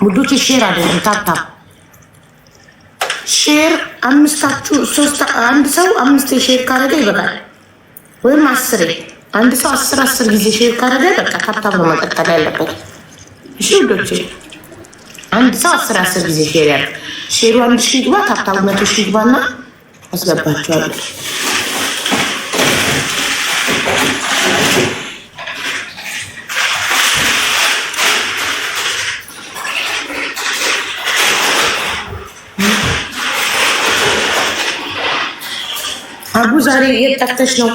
ውዶች ሼር አይደለም ታታ ሼር አምስታችሁ ሶስት አንድ ሰው 5 ሼር ካረገ ይበቃል። ወይም 10 አንድ ሰው 10 ጊዜ ሼር ካረገ በቃ ታታ ነው መቀጠል ያለበት። እሺ ውዶች አንድ ሰው 10 ጊዜ ሼር ያደርግ። ሼሩ 1000 ይግባ፣ ታታው 100 ይግባና አስገባችኋለሁ። አቡ ዛሬ እየጠፍተሽ ነው?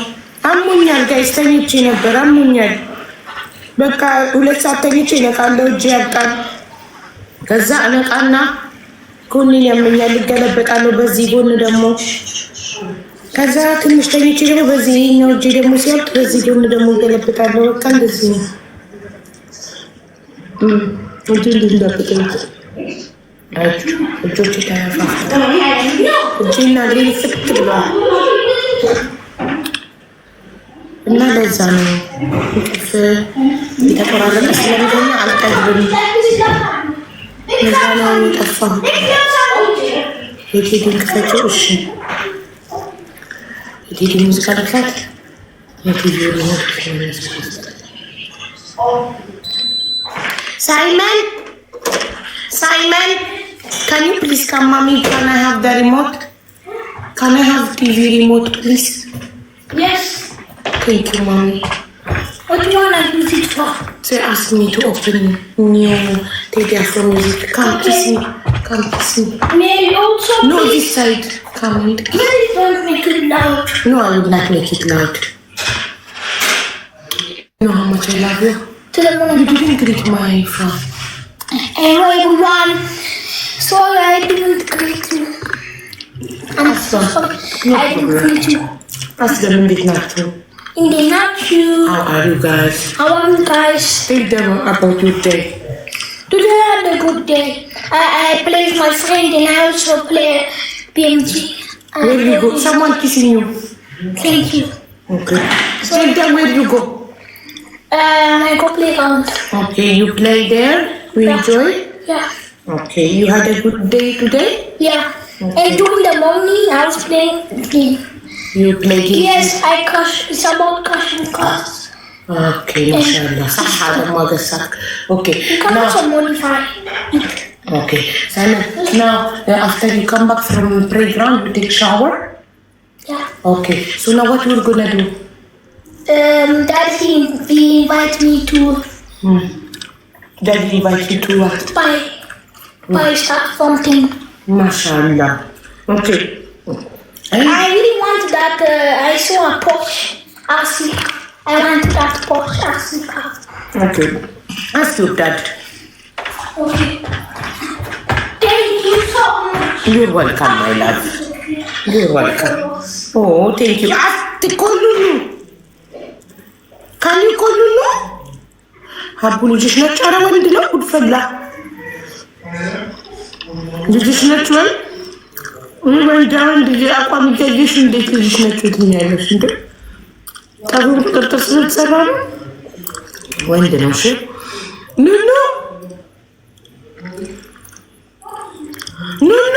አሞኛል ጋይስ፣ ተኝቼ ነበር አሞኛል። በቃ 2 ሰዓት ተኝቼ እነቃለሁ፣ እጄ ያብጣል። ከዛ እነቃና ጎኔን ያመኛል፣ እገለበጣለሁ በዚህ ጎን ደግሞ። ከዛ ትንሽ ተኝቼ ደግሞ በዚህ ነው እጄ ደግሞ ሲያብጥ በዚህ ጎን ደግሞ እገለበጣለሁ። በቃ እንደዚህ ነው። እጆቼ ተነፋፍተው እጄና እግሬ ፍት ብለዋል እና ለዛ ነው እንቅልፍ የተቆራረጠ ስለሚሆን አልጠግብም። ለዛ ነው የጠፋሁት። የቴዲን ክፈችው። እሺ የቴዲ ሙዚቃ ልክፈት። የቴዲ ሪሞት ሳይመን can you please come mommy, can I have the remote? Can I have TV remote please? Yes. Thank you mommy. What do you want to use it for? They asked me to open new Teddy Afro music. Come kiss me. Come kiss me. May I also No, this side. Come and kiss. Please don't make it loud. No, I will not make it loud. You know how much I love you? Tell them You didn't greet my friend. Hello everyone. Sorry, I didn't greet you. I'm so sorry. No I didn't problem. greet you. Ask them in the night. In the night, you. How are you guys? How are you guys? Tell them about your day. Today I had a good day. I played with my friend and I also play PMG. Where you go? Someone kissing you. Thank you. Okay. Tell them where you go. I go playground. Okay, you play there. We enjoy. Yeah. Okay, you had a good day today. Yeah. And during the morning I was playing game. You play games. Yes, I crush. It's about crushing cars. Okay, mashallah. Saha magasak. Okay. You can Now, also modify it. okay. Simon, now after you come back from playground, you take shower. Yeah. Okay. So now what we're gonna do? Daddy invite me to Daddy invite you to what? buy stuff something. Mashallah. Okay. I really want that. I saw a Porsche RC. I want that Porsche RC car. Okay. Ask your dad. Okay. Thank you so much. You're welcome, my love. You're welcome. Oh, thank you. Ask call Lulu. Can you call Lulu? Habu ልጅሽ ነች። ኧረ ወንድ ነው። ጉድ ፈላ። ልጅሽ ነች ወይ? ወንድ ልጅ አቋም እያየሽ እንዴት ልጅሽ ነች ትኛለሽ እንዴ? ጠሩን ቁጥጥር ስለተሰራ ነው። ወንድ ነው። እሺ ኑኑ ኑኑ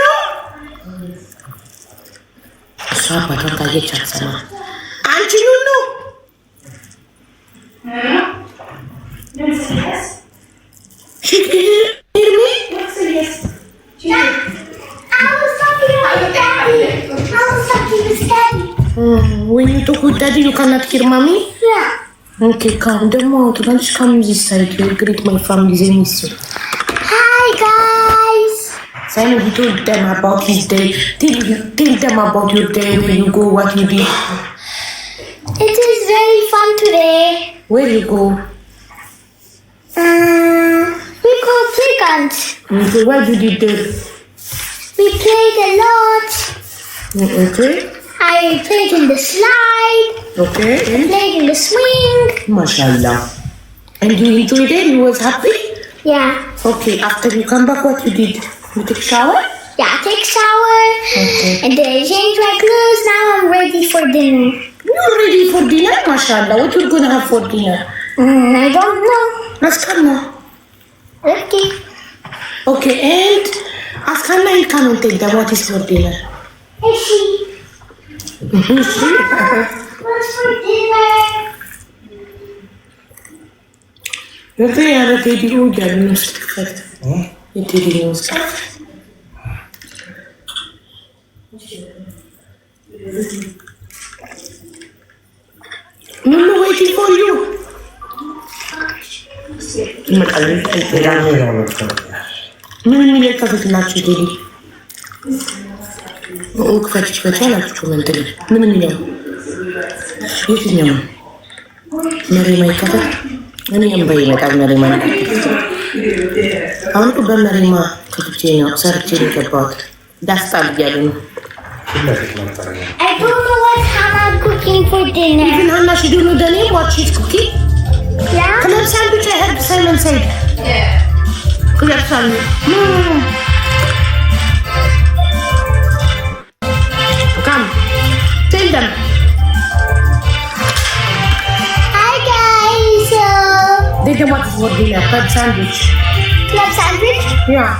እሷ አባቷን ካየች አትሰማም። አንቺ ኑኑ She can hear me? Yes. I was talking with Daddy. When you talk with Daddy, you cannot hear Mommy? Yeah. Okay, come. Don't just come this side. You'll greet my family. They miss you. Hi guys. Simon, he told them about his day. Tell them about your day, where you go, what you did. It is very fun today. Where you go? We go playground. Okay, what you did there? We played a lot. Okay. I played in the slide. Okay. Played in the swing. MashaAllah. And you enjoyed it? You was happy? Yeah. Okay, after you come back, what you did? You take shower? Yeah, take shower. Okay. And then change my clothes. Now I'm ready for dinner. You're ready for dinner? MashaAllah. What you gonna have for dinner? I don't know. Let's come now. Okay. Okay, and ask Hannah you can take the what is for dinner. What's for dinner? Nanti ada tadi udah minus effect. Itu di minus. Mama waiting for you. ምን የሚለቀቁት ናቸው? ቴዲ ክፈች ክፈች አላችሁ። መንትል ምን የሚለው የትኛው መሬማ ይከፈት? እኔ እምባ ይመጣል። መሬማ አሁን እኮ በመሬማ ከፍቼ ነው ሰርቼ የገባሁት። ዳስጣል እያሉ ነው። I don't know what Hannah cooking for dinner. Even Hannah, she don't know the name what she's cooking. Yeah? Club sandwich, I heard Simon said. Yeah. Club sandwich. Come, tell them. Hi guys. They don't want to for dinner. Club sandwich. Club sandwich? Yeah.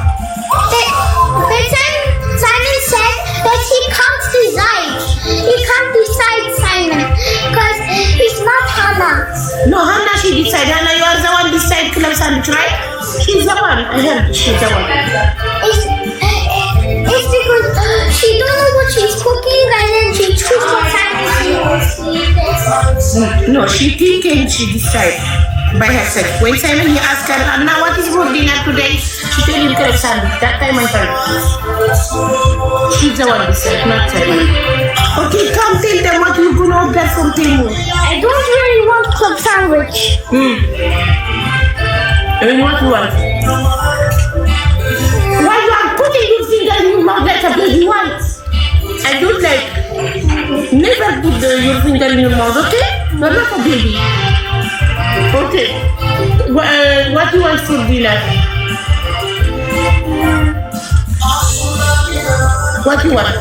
Simon said that he can't decide. He can't decide, Simon, because he's not Hannah. No, Hannah, she decided. Hannah, you are the one decide club sandwich, right? She's the one. I heard she's the one. It's because she don't know what she's cooking and then she chooses what sandwich she wants to eat. No, she thinking she decide by herself. When Simon he asked her, Hannah, what is for dinner today? She told him club sandwich. That time I heard. She's the one decide, not Simon. Okay, come tell them what you're gonna order from Temu. I don't really want club sandwich. And what you want? Why you are putting your finger in your mouth like a baby white? I don't like. Never put your finger in your mouth, okay? You're not a baby. Okay. What you want for dinner? What you want?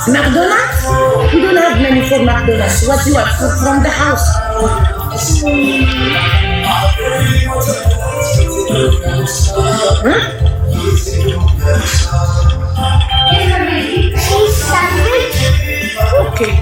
McDonald's? We don't have money for McDonald's. What you want? From the house? Huh? Sandwich? Okay.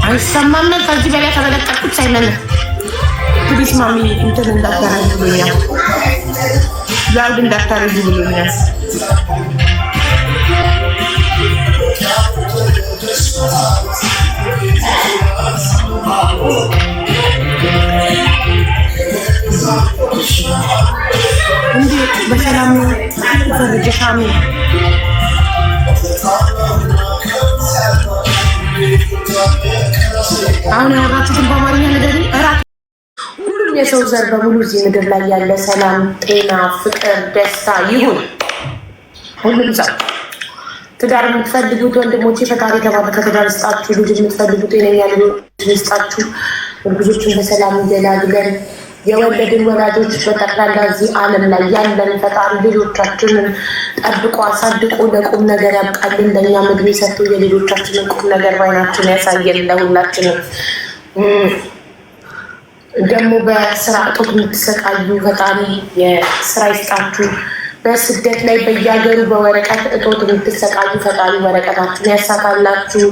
አይሰማም። ከዚህ በላይ ከበለጠኩት ሳይመን ፕሊስ ማሚ እንትን እንዳታረጊ ብሎኛል። ላውድ እንዳታረጊ ብሎኛል። እንዴ በሰላም ፈርጀሻሚ አሁን ያወራችሁትን በአማርኛ ነገር እራት ሁሉም የሰው ዘር በሙሉ እዚህ ምድር ላይ ያለ ሰላም፣ ጤና፣ ፍቅር፣ ደስታ ይሁን። ሁሉም ሰው ትዳር የምትፈልጉት ወንድሞቼ ፈጣሪ የተባረከ ትዳር ይስጣችሁ። ልጅ የምትፈልጉት ጤነኛ ልጆች ይስጣችሁ። እርጉዞችን በሰላም ይገላግለን። የወለድን ወላጆች በጠቅላላ እዚህ ዓለም ላይ ያለን ፈጣሪ ልጆቻችንን ጠብቆ አሳድቆ ለቁም ነገር ያብቃልን። ለእኛ ምግብ ሰጥቶ የሌሎቻችንን ቁም ነገር ባይናችን ያሳየን። ለሁላችንም ደግሞ በስራ እጦት የምትሰቃዩ ፈጣሪ የስራ ይስጣችሁ። በስደት ላይ በየሀገሩ በወረቀት እጦት የምትሰቃዩ ፈጣሪ ወረቀታችሁን ያሳካላችሁ።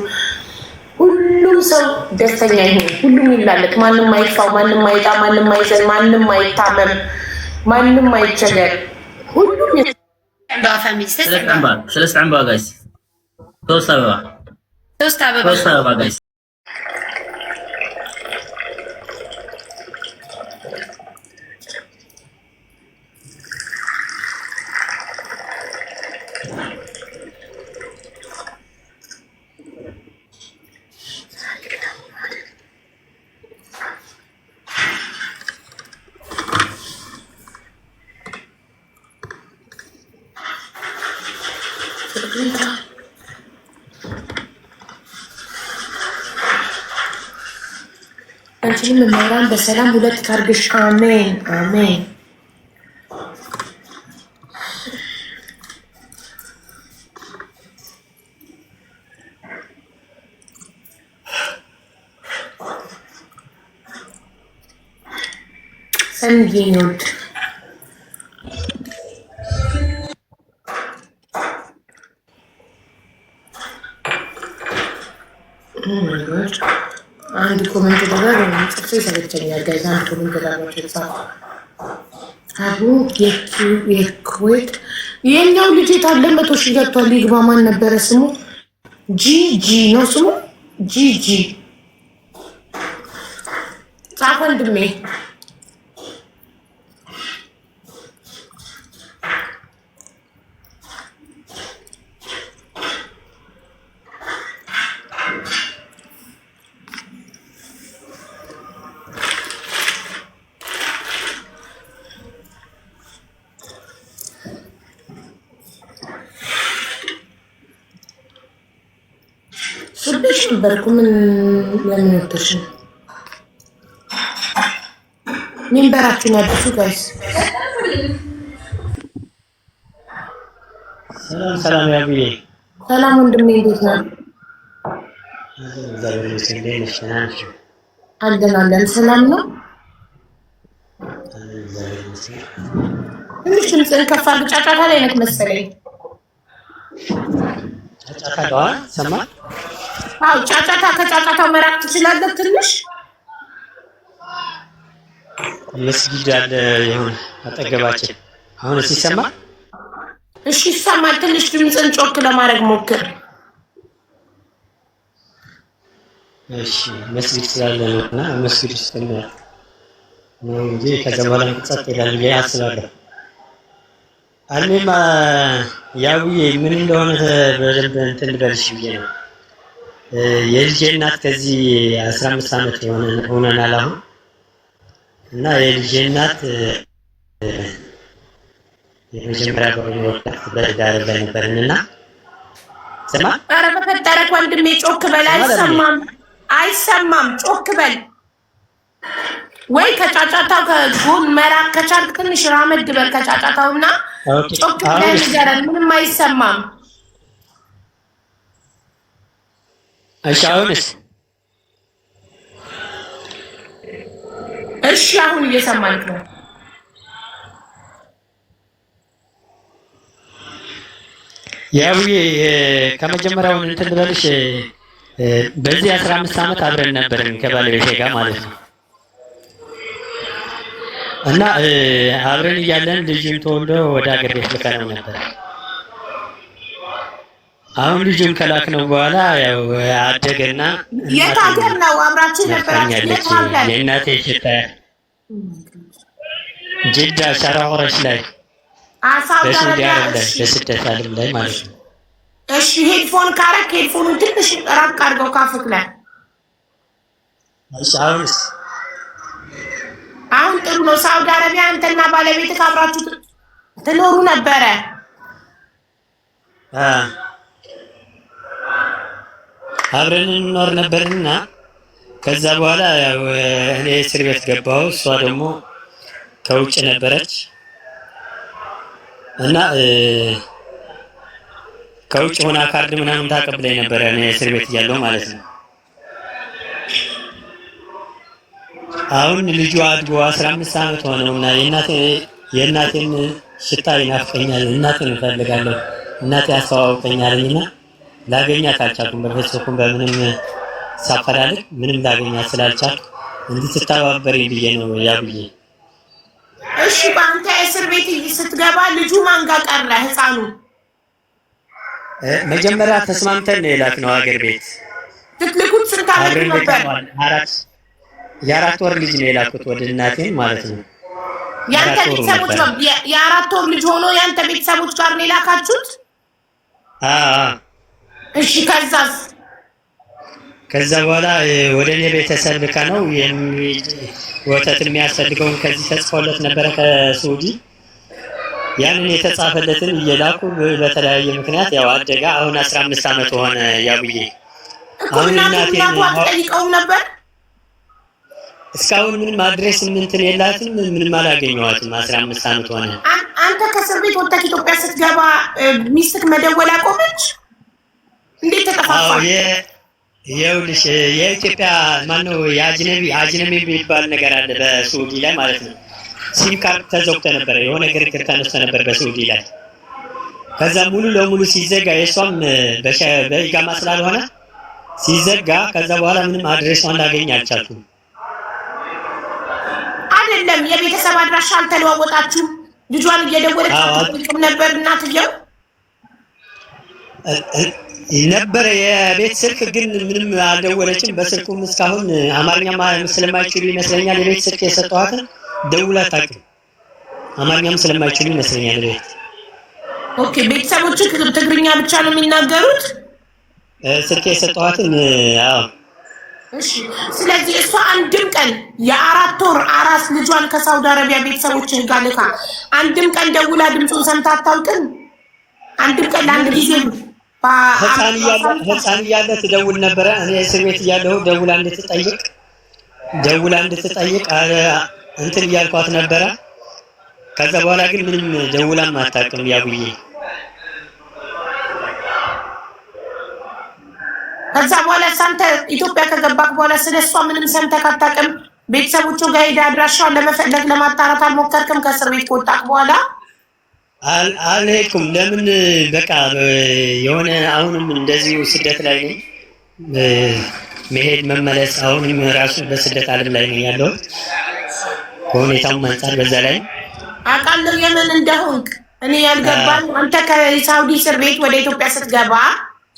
ሁሉም ሰው ደስተኛ ይሁን። ሁሉም ይላለቅ። ማንም አይፋው፣ ማንም አይጣ፣ ማንም አይዘን፣ ማንም አይታመም፣ ማንም አይቸገር። ሁሉም ثلاث عنبا جايز ثلاث أبابا جايز አንቺንም መምህራን በሰላም ሁለት ካርግሽ። አሜን አሜን። ሰንጌኞት አንድ ኮሜንት ደረግ ጽፌ ሰለቸኛል። ጋይዝ አንድ ኮሜንት ደረግ አቡ የኩዌት የኛው ልጅ የታለ 100 ሺህ ገብቷል። ይግባ። ማን ነበረ ስሙ? ጂጂ ነው ስሙ። ጂጂ ጻፈ ወንድሜ። ስልሽ ነበርኩ ምን ለምን ወጥተሽ ነው? ሚንበራችሁ አዲሱ ጋይስ ሰላም ሰላም ያብዬ ሰላም ወንድሜ እንዴት ነው? አለን ሰላም ነው። ትንሽ ድምፅህን ከፍ አድርግ። ጫጫታ ላይ ነህ መሰለኝ። ጫጫታ ሰማ? አዎ ጫጫታ ከጫጫታው መራቅ ትችላለህ ትንሽ? መስጊድ አለ ይሁን አጠገባችን። አሁን ሲሰማ? እሺ ይሰማል። ትንሽ ድምፅህን ጮክ ለማድረግ ሞክር። እሺ መስጊድ ስላለ ነውና መስጊድ ውስጥ ነው እንጂ ከዛ በኋላ ጸጥ ይላል ብዬ አስባለሁ። አልሜማ ያውዬ ምን እንደሆነ በደንብ እንትን ልበልሽ ብዬ ነው። የልጄ እናት ከዚህ 15 ዓመት ሆነናል አሁን እና የልጄ እናት የመጀመሪያ ወጣት በዳር ላይ ነበርንና ሰማ። ኧረ በፈጠረክ ወንድሜ ጮክ በል። አይሰማም ጮክ በል። ወይ ከጫጫታው ከጎን መራቅ ከቻልክ ትንሽ ራመድ በል ከጫጫታውና ጮክ ብለህ ንገረን። ምንም አይሰማም። እሺ አሁንስ? እሺ አሁን እየሰማንክ ነው። ያውዬ ከመጀመሪያው እንትን ልበልሽ በዚህ 15 ዓመት አብረን ነበርን ከባለቤቴ ጋር ማለት ነው። እና አብረን እያለን ልጅም ተወልዶ ወደ ሀገር ቤት ልከነው ነበር። አሁን ልጅም ከላክነው በኋላ ያው አደገና የት ሀገር ነው አብራችሁ ነበራችሁ? የእናቴ ሽታ ጅዳ ሸራ ቁረሽ ላይ በሳውዲ አረቢያ በስደት ዓለም ላይ ማለት ነው። እሺ ሄድፎን ካረክ ሄድፎኑን ትንሽ ራቅ አድርገው ካፍክ ላይ። እሺ አሁንስ? አሁን ጥሩ ነው። ሳውዲ አረቢያ አንተና ባለቤትህ አብራችሁ ትኖሩ ነበረ? አብረን እንኖር ነበርና ከዛ በኋላ ያው እኔ እስር ቤት ገባሁ። እሷ ደግሞ ከውጭ ነበረች እና ከውጭ ሆና ካርድ ምናምን ታቀብለኝ ነበረ እኔ እስር ቤት እያለሁ ማለት ነው። አሁን ልጁ አድጎ 15 ዓመት ሆነውና የእናቴን ሽታ ይናፍቀኛል፣ እናቴን እፈልጋለሁ፣ እናቴ ያስተዋውቀኛልና ላገኛት አልቻልኩም። በፌስቡክም በምንም ሳፈላልግ ምንም ላገኛት ስላልቻልኩ እንድትተባበሪ ብዬ ነው ያብዬ። እሺ በአንተ እስር ቤት ስትገባ ልጁ ማን ጋር ቀረ? ህፃኑ መጀመሪያ ተስማምተን ነው የላክነው ሀገር ቤት። ትልቁት ስንት ዓመት ነበር? የአራት ወር ልጅ ነው የላኩት ወደ እናቴን ማለት ነው። ያንተ ቤተሰቦች ነው የአራት ወር ልጅ ሆኖ ያንተ ቤተሰቦች ጋር ነው የላካችሁት? እሺ ከዛስ? ከዛ በኋላ ወደ እኔ ቤተሰብ ልካ ነው ወተት የሚያስፈልገውን ከዚህ ተጽፎለት ነበረ ከሱዲ ያንን የተጻፈለትን እየላኩ በተለያየ ምክንያት ያው አደጋ አሁን 15 ዓመት ሆነ ያብዬ። አሁን እናቴን ጠይቀው ነበር እስካሁን ምንም አድሬስ እንትን የላትም። ምንም አላገኘኋትም። 15 ዓመት ሆነ። አንተ ከእስር ቤት ወጥተህ ኢትዮጵያ ስትገባ ሚስትህ መደወል አቆመች? እንዴት ተጠፋፋ? ይኸውልሽ የኢትዮጵያ ማነው የአጅነቢ የሚባል ነገር አለ በሳውዲ ላይ ማለት ነው። ሲም ካርድ ተዘግቶ ነበር። የሆነ ግርግር ተነስቶ ነበር በሳውዲ ላይ። ከዛ ሙሉ ለሙሉ ሲዘጋ የሷም በኢቃማ ስላልሆነ ሲዘጋ ከዛ በኋላ ምንም አድሬሷን ላገኝ አልቻልኩም። አይደለም የቤተሰብ አድራሻ አልተለዋወጣችሁም? ልጇን እየደወለች አትጠይቅም ነበር እናትየው? ነበረ የቤት ስልክ ግን ምንም አልደወለችም። በስልኩም እስካሁን አማርኛ ስለማይችሉ ይመስለኛል የቤት ስልክ የሰጠኋትን ደውላ አታውቅም። አማርኛም ስለማይችሉ ይመስለኛል ቤት። ኦኬ ቤተሰቦች ትግርኛ ብቻ ነው የሚናገሩት? ስልክ የሰጠኋትን አዎ። እሺ ስለዚህ እሷ አንድም ቀን የ4 ወር አራስ ልጇን ከሳውዲ አረቢያ ቤተሰቦች ጋር ልካ አንድም ቀን ደውላ ድምፁን ሰምታ አታውቅም? አንድም ቀን ለአንድ ጊዜ ህፃን እያለ ትደውል ነበረ። እኔ እስር ቤት እያለሁ ደውላ እንድትጠይቅ እንትን እያልኳት ነበረ። ከዛ በኋላ ግን ምንም ደውላም አታውቅም። ያቡዬ ከዛ በኋላ ሳንተ ኢትዮጵያ ከገባክ በኋላ ስለሷ ምንም ሰምተህ አታውቅም? ቤተሰቦቹ ጋር ሄደህ አድራሻዋን ለመፈለግ ለማጣራት አልሞከርክም? ከእስር ቤት ከወጣክ በኋላ አልሄድኩም። ለምን በቃ የሆነ አሁንም እንደዚሁ ስደት ላይ ነኝ። መሄድ መመለስ አሁንም ራሱ በስደት ዓለም ላይ ነው ያለው ከሁኔታው አንፃር። በዛ ላይ አውቃለሁ የምን እንደሆንክ። እኔ ያልገባኝ አንተ ከሳውዲ እስር ቤት ወደ ኢትዮጵያ ስትገባ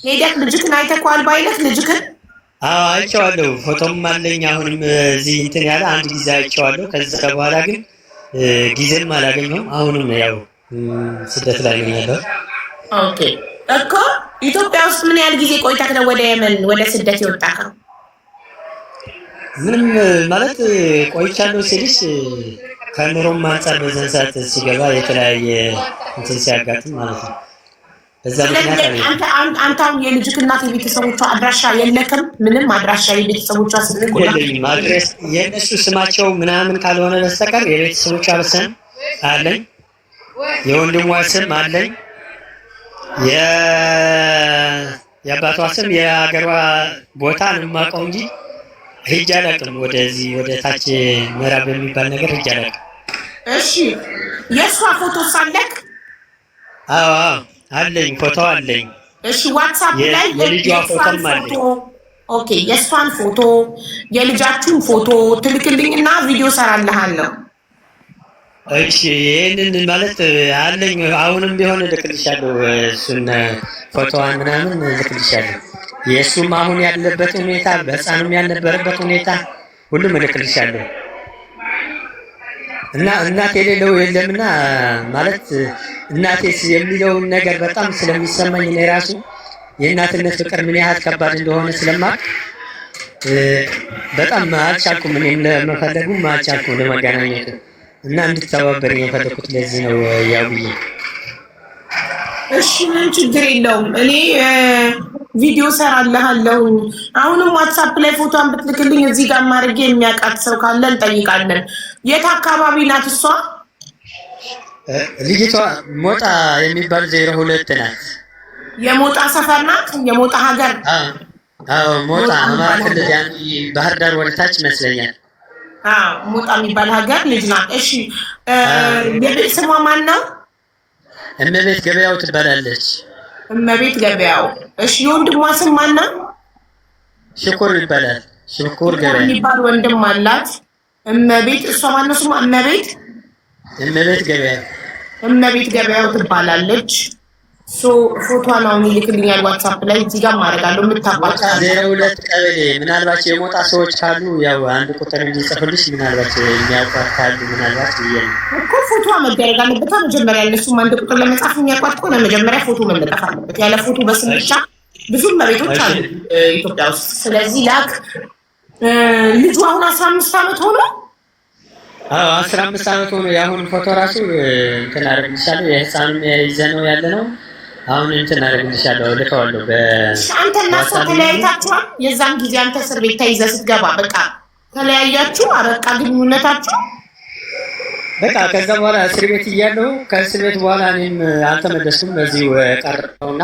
ሄደህ ልጅክን አይተኸዋል? ባይነት ልጅክን? አዎ አይቼዋለሁ። ፎቶም አለኝ። አሁንም እዚህ እንትን ያለ አንድ ጊዜ አይቼዋለሁ። ከዛ በኋላ ግን ጊዜም አላገኘሁም። አሁንም ያው ስደት ላይ ነው ያለው። ኦኬ እኮ ኢትዮጵያ ውስጥ ምን ያህል ጊዜ ቆይተህ ነው ወደ የመን ወደ ስደት የወጣኸው? ምንም ማለት ቆይቻለሁ ስልሽ ከኑሮም አንፃር በዛን ሰዓት ሲገባ የተለያየ እንትን ሲያጋጥም ማለት ነው። በዛ ምክንያት አንተ አሁን የልጅክ እናት የቤተሰቦቿ አድራሻ የለክም? ምንም አድራሻ የቤተሰቦቿ ስልክ የለኝም። አድሬስ የእነሱ ስማቸው ምናምን ካልሆነ በስተቀር የቤተሰቦቿ ስም አለኝ፣ የወንድሟ ስም አለኝ፣ የአባቷ ስም፣ የሀገሯ ቦታ ነው የማውቀው እንጂ ሂጅ አላውቅም። ወደዚህ ወደ ታች ምዕራብ የሚባል ነገር ሂጅ አላውቅም። እሺ የእሷ ፎቶ ሳለክ? አዎ አለኝ፣ ፎቶ አለኝ። እሺ ዋትስአፕ ላይ የልጇ ፎቶም አለኝ። ኦኬ የእሷን ፎቶ የልጃችሁን ፎቶ ትልክልኝና ቪዲዮ ሰራልሃለሁ። እሺ ይሄንን ማለት አለኝ። አሁንም ቢሆን እልክልሻለሁ። እሱን ፎቶዋን ምናምን እልክልሻለሁ። የእሱም አሁን ያለበት ሁኔታ በህፃኑም ያልነበረበት ሁኔታ ሁሉም እልክልሻለሁ። እና እናት የሌለው የለምና ማለት እናቴስ የሚለውን ነገር በጣም ስለሚሰማኝ እኔ ራሱ የእናትነት ፍቅር ምን ያህል ከባድ እንደሆነ ስለማውቅ በጣም አልቻልኩም። እኔም ለመፈለጉም አልቻልኩም ለመገናኘት እና እንድትተባበረኝ የፈለኩት ለዚህ ነው ያውዬ። እሺ ምን ችግር የለውም። እኔ ቪዲዮ ሰራልሃለሁ። አሁንም ዋትስአፕ ላይ ፎቶን ብትልክልኝ እዚህ ጋር ማድረግ የሚያውቃት ሰው ካለ እንጠይቃለን። የት አካባቢ ናት እሷ? ልጅቷ ሞጣ የሚባል 02 ናት። የሞጣ ሰፈር ናት? የሞጣ ሀገር? አዎ ሞጣ አማራ ክልል ባህር ዳር ወደታች ይመስለኛል። አዎ ሞጣ የሚባል ሀገር ልጅ ናት። እሺ የቤት ስሟ ማን ነው? እመቤት ገበያው ትባላለች። እመቤት ገበያው። እሺ የወንድሟ ስም ማን ነው? ሽኩር ይባላል። ሽኩር ገበያ የሚባል ወንድም አላት። እመቤት እሷ ማን ነው ስሟ? እመቤት ገበያው። እመቤት ገበያው ትባላለች። ፎቶዋን አሁን ይልክልኛል ዋትስአፕ ላይ እዚህ ጋር ማድረጋለሁ። የምታውቋቸው 02 ቀበሌ ምናልባት የሞጣ ሰዎች ካሉ ያው አንድ ቁጥር እንዲጽፍልሽ ምናልባት የሚያውቋት ካሉ ምናልባት እኮ ፎቶዋ መደረግ አለበት። መጀመሪያ እነሱም አንድ ቁጥር ለመጻፍ የሚያውቋት ከሆነ መጀመሪያ ፎቶ መለጠፍ አለበት። ያለ ፎቶ በስም ብቻ ብዙም መቤቶች አሉ ኢትዮጵያ ውስጥ። ስለዚህ ላክ ልጁ አሁን 15 ዓመት ሆኖ 15 ዓመት ሆኖ የአሁኑ ፎቶ ራሱ እንትን አደርግልሻለሁ። የህፃኑም ይዘነው ያለ ነው። አሁን እንትን አደርግልሻለሁ፣ ልከዋለሁ። አንተ እና እሷ ተለያይታችኋል? የዛን ጊዜ አንተ እስር ቤት ተይዘህ ስትገባ በቃ ተለያያችሁ? አበቃ ግንኙነታችሁ? በቃ ከዛ በኋላ እስር ቤት እያለሁ ከእስር ቤት በኋላ እኔም አልተመለስኩም። በዚሁ ቀረውና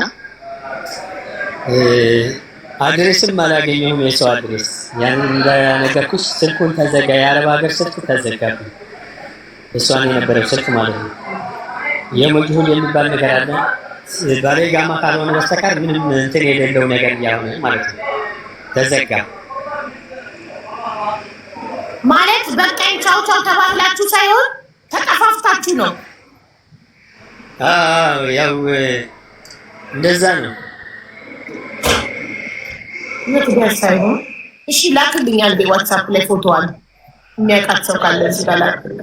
አድሬስም አላገኘሁም። የሰው አድሬስ ያንን እንደነገርኩሽ ስልኩን ተዘጋ። የአረብ ሀገር ስልክ ተዘጋብኝ። እሷን የነበረው ስልክ ማለት ነው። የሞጅሁል የሚባል ነገር አለ። ባሌ ጋማ ካልሆነ በስተቀር ምንም እንትን የሌለው ነገር እያሆነ ማለት ነው። ተዘጋ ማለት በቃኝ ቻው ቻው ተባብላችሁ ሳይሆን ተጠፋፍታችሁ ነው? ያው እንደዛ ነው። ምክንያት ሳይሆን እሺ፣ ላክልኛል በዋትስአፕ ላይ ፎቶ አለ የሚያውቃት ሰው ካለ እዚህ ጋር ላክልኝ።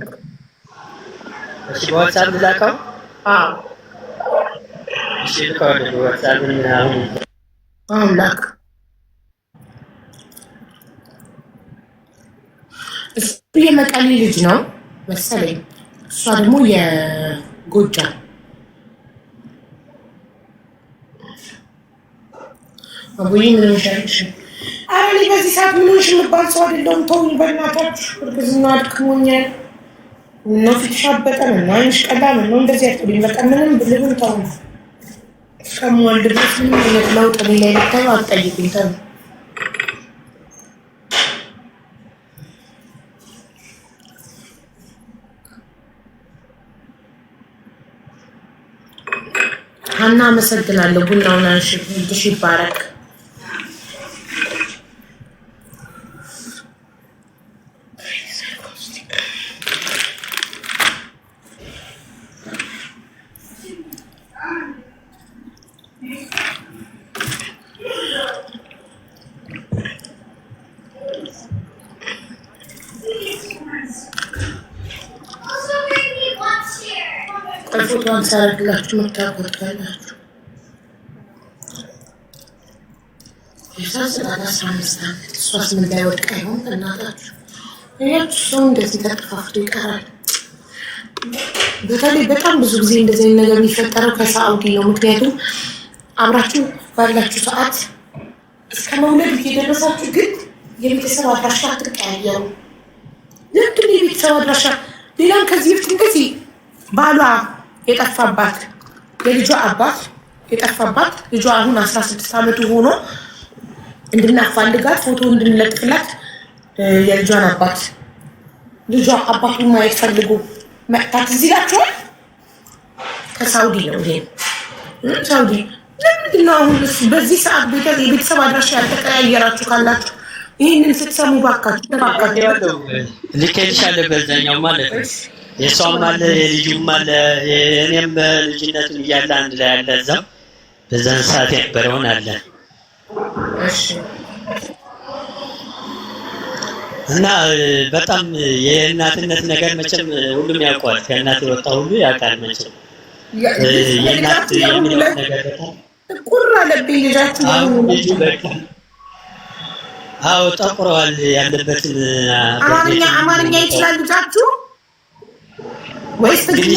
እሺ፣ በዋትስአፕ ላከው። እሺ፣ ልከው በዋትስአፕ አሁን ላክ። እሱ የመቀሌ ልጅ ነው መሰለኝ፣ እሷ ደግሞ የጎጃም። አቡይ ምን ሆነሽ? ኧረ እኔ በዚህ ሰዓት ምን ሆነሽ የምባል ሰው አይደለሁም። ተውኝ በእናታችሁ፣ እርግዝና አድክሞኛል። ምነው ፊትሽ አበጠ? ምነው ዓይንሽ ቀላ? ምነው እንደዚህ አትበይኝ። በቃ ምንም ብልብን ተውኝ። እስከምወልድ ድረስ ምንም አይነት ለውጥ እኔ ላይ ልታዩ አትጠይቁኝ። ተውኝ። ሀና አመሰግናለሁ። ቡናውን አንሺ፣ እጅሽ ይባረክ። ፎቶን ሳረግላችሁ መታቆጣላችሁ። የሳስራላ 15 ዓመት እሷስ ምን ላይ ወድቃ ይሆን? እናታችሁ ያችሁ ሰው እንደዚህ ተጠፋፍቶ ይቀራል። በተለይ በጣም ብዙ ጊዜ እንደዚህ ነገር የሚፈጠረው ከሳዑዲ ነው። ምክንያቱም አብራችሁ ባላችሁ ሰዓት እስከ መውለድ እየደረሳችሁ ግን የቤተሰብ አድራሻ አትቀያየሩ። ለምንድን የቤተሰብ አድራሻ? ሌላም ከዚህ በፊት እንደዚህ ባሏ የጠፋባት የልጇ አባት የጠፋባት ልጇ አሁን 16 ዓመቱ ሆኖ እንድናፋልጋት ፎቶ እንድንለጥፍላት የልጇን አባት ልጇ አባቱን ማየት ፈልጎ መጥታት እዚህ ላችኋል። ከሳውዲ ነው ይሄ ሳውዲ። ለምንድን ነው አሁን በዚህ ሰዓት የቤተሰብ አድራሻ ያልተቀያየራችሁ ካላችሁ ይህንን ስትሰሙ ባካችሁ ልኬልሻለሁ። በዛኛው ማለት ነው የሷም አለ የልጁም አለ የእኔም በልጅነቱ እያለ አንድ ላይ አለ እዛው በዛን ሰዓት የነበረውን አለ። እና በጣም የእናትነት ነገር መቼም ሁሉም ያውቀዋል። ከእናት የወጣ ሁሉ ያውቃል መቼም የእናት የሚለው ነገር በጣም ቁር አለብኝ ልጃችሁ። ልጁ በቃ ጠቁረዋል ያለበትን አማርኛ ይችላል ልጃችሁ ወይስ ትግርኛ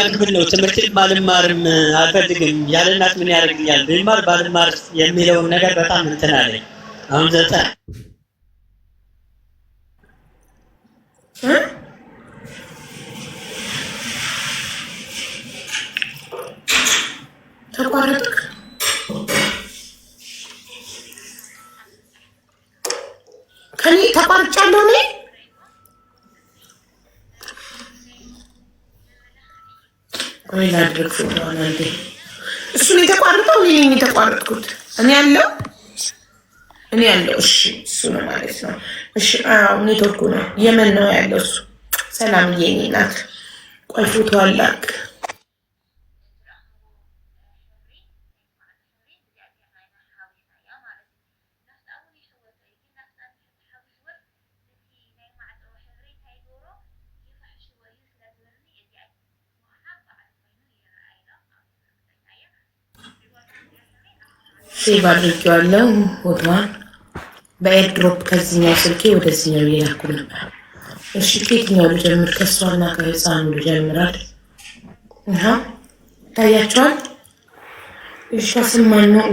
ክፍል ነው? ትምህርት ባልማርም አልፈልግም ያለ እናት ምን ያደርግኛል ብማር ባልማር የሚለውን ነገር በጣም እንትን አለኝ። አሁን ተቋረጥክ? ከኔ ተቋርጫለሁ እኔ ወይላ ድረክ ፎቶዋን አንዴ እሱን የተቋረጠው እኔ ነኝ የተቋረጥኩት። እኔ ያለው እሺ፣ እሱ ነው ማለት ነው። እሺ፣ ኔትወርኩ ነው የመን ነው ያለው እሱ። ሰላምዬ እኔ ናት። ቆይ ፎቶ አላክ ሴቭ አድርጌዋለሁ። ፎቶዋን በኤርድሮፕ ከዚህኛው ስልኬ ወደዚህኛው እየላኩ ነበር። እሺ ከየትኛው ልጀምር? ከእሷና ከህፃኑ ልጀምራል። ታያቸዋል። እሺ ስማኝ ነው።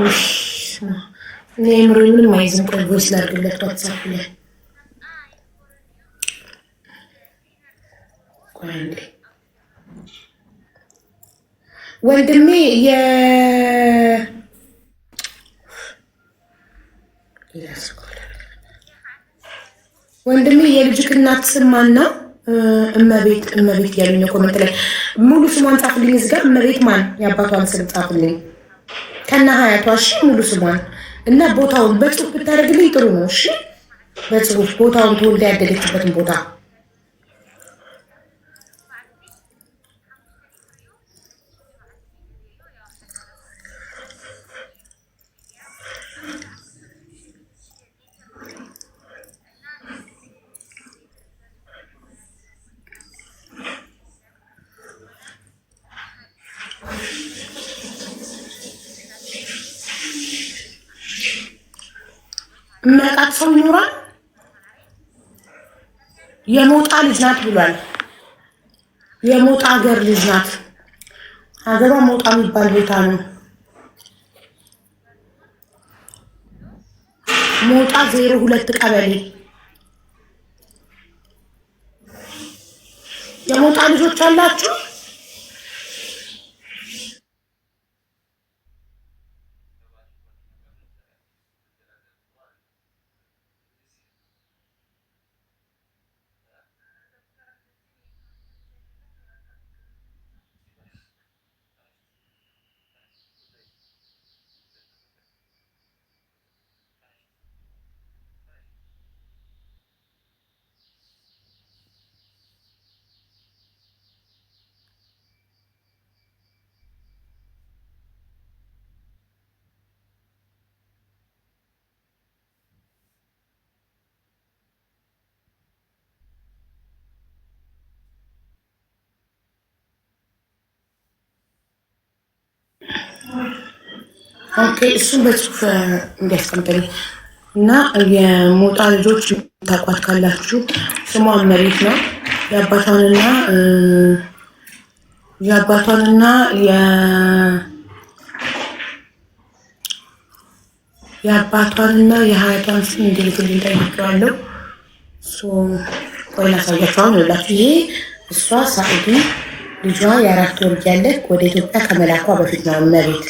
እኔ ምሮ ምንም አይዝም። ቆይ ቮይስ ላድርግለት ዋትሳፕ ላይ ወንድሜ የልጅክ እናት ስም ማን ነው? እመቤት ያሉኝ ኮሜንት ላይ ሙሉ ስሟን ጻፍልኝ። እዚህ ጋር እመቤት ማን የአባቷን ስም ጻፍልኝ ከነ ሀያቷ። እሺ ሙሉ ስሟን እና ቦታውን በጽሁፍ ብታደርግልኝ ጥሩ ነው። እሺ በጽሁፍ ቦታውን ተወልዳ ያደገችበትን ቦታ መቃት ሰው ይኖራል። የሞጣ ልጅ ናት ብሏል። የሞጣ ሀገር ልጅ ናት። ሀገሯ ሞጣ የሚባል ቦታ ነው። ሞጣ 02 ቀበሌ። የሞጣ ልጆች አላችሁ? ኦኬ እሱን በጽሁፍ እንዲያስቀምጥልኝ እና የሞጣ ልጆች ታቋት ካላችሁ ስሟ መሬት ነው። የአባቷንና የሀያቷን ስም እንዲልክልኝ ጠይቄዋለሁ። ቆይ ላሳያችሁ። አሁን ይኸውላችሁ ይሄ እሷ ሳኡዲ ልጇ የ4 ወር እያለች ወደ ኢትዮጵያ ከመላኳ በፊት ነው መሬት።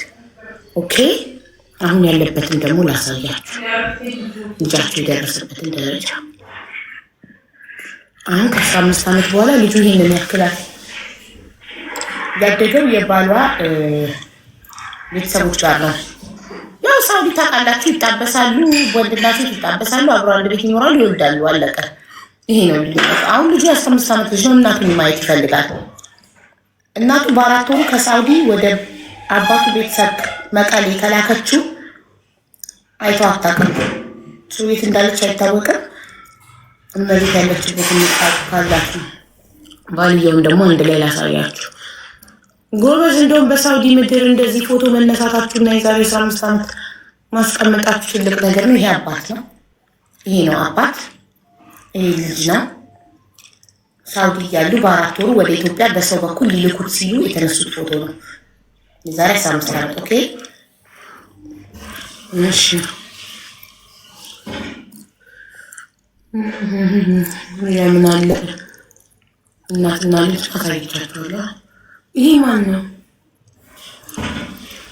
ኦኬ አሁን ያለበትን ደግሞ ላሳያችሁ፣ ልጃችሁ የደረሰበትን ደረጃ። አሁን ከ15 ዓመት በኋላ ልጁ ይሄንን ያክላል። ያደገው የባሏ ቤተሰቦች ጋር ነው። ያው ሳውዲ ታውቃላችሁ፣ ይጣበሳሉ፣ ወንድና ሴት ይጣበሳሉ፣ አብረው አንድ ቤት ይኖራሉ፣ ይወልዳሉ፣ አለቀ። ይሄ ነው ልዩነት። አሁን ልጁ የ15 ዓመት ልጅ ነው። እናቱን ማየት ይፈልጋል። እናቱ በ4 ወሩ ከሳውዲ ወደ አባቱ ቤተሰብ መቀሌ ከላከችው አይቶ አታውቅም። ቤት እንዳለች አይታወቅም። እመቤት ያለችበት ካላችሁ ባልየውም ደግሞ አንድ ላይ ላሳያችሁ። ጎበዝ። እንደውም በሳውዲ ምድር እንደዚህ ፎቶ መነሳታችሁና የዛሬ 15 ዓመት ማስቀመጣችሁ ትልቅ ነገር ነው። ይሄ አባት ነው። ይሄ ነው አባት። ይሄ ልጅ ነው። ሳውዲ እያሉ በ4 ወሩ ወደ ኢትዮጵያ በሰው በኩል ሊልኩት ሲሉ የተነሱት ፎቶ ነው። የዛሬ 15 ዓመት። ኦኬ እሺ። የምን አለ እናትና ልጅ አሳይቻችኋለሁ። ይሄ ማን ነው?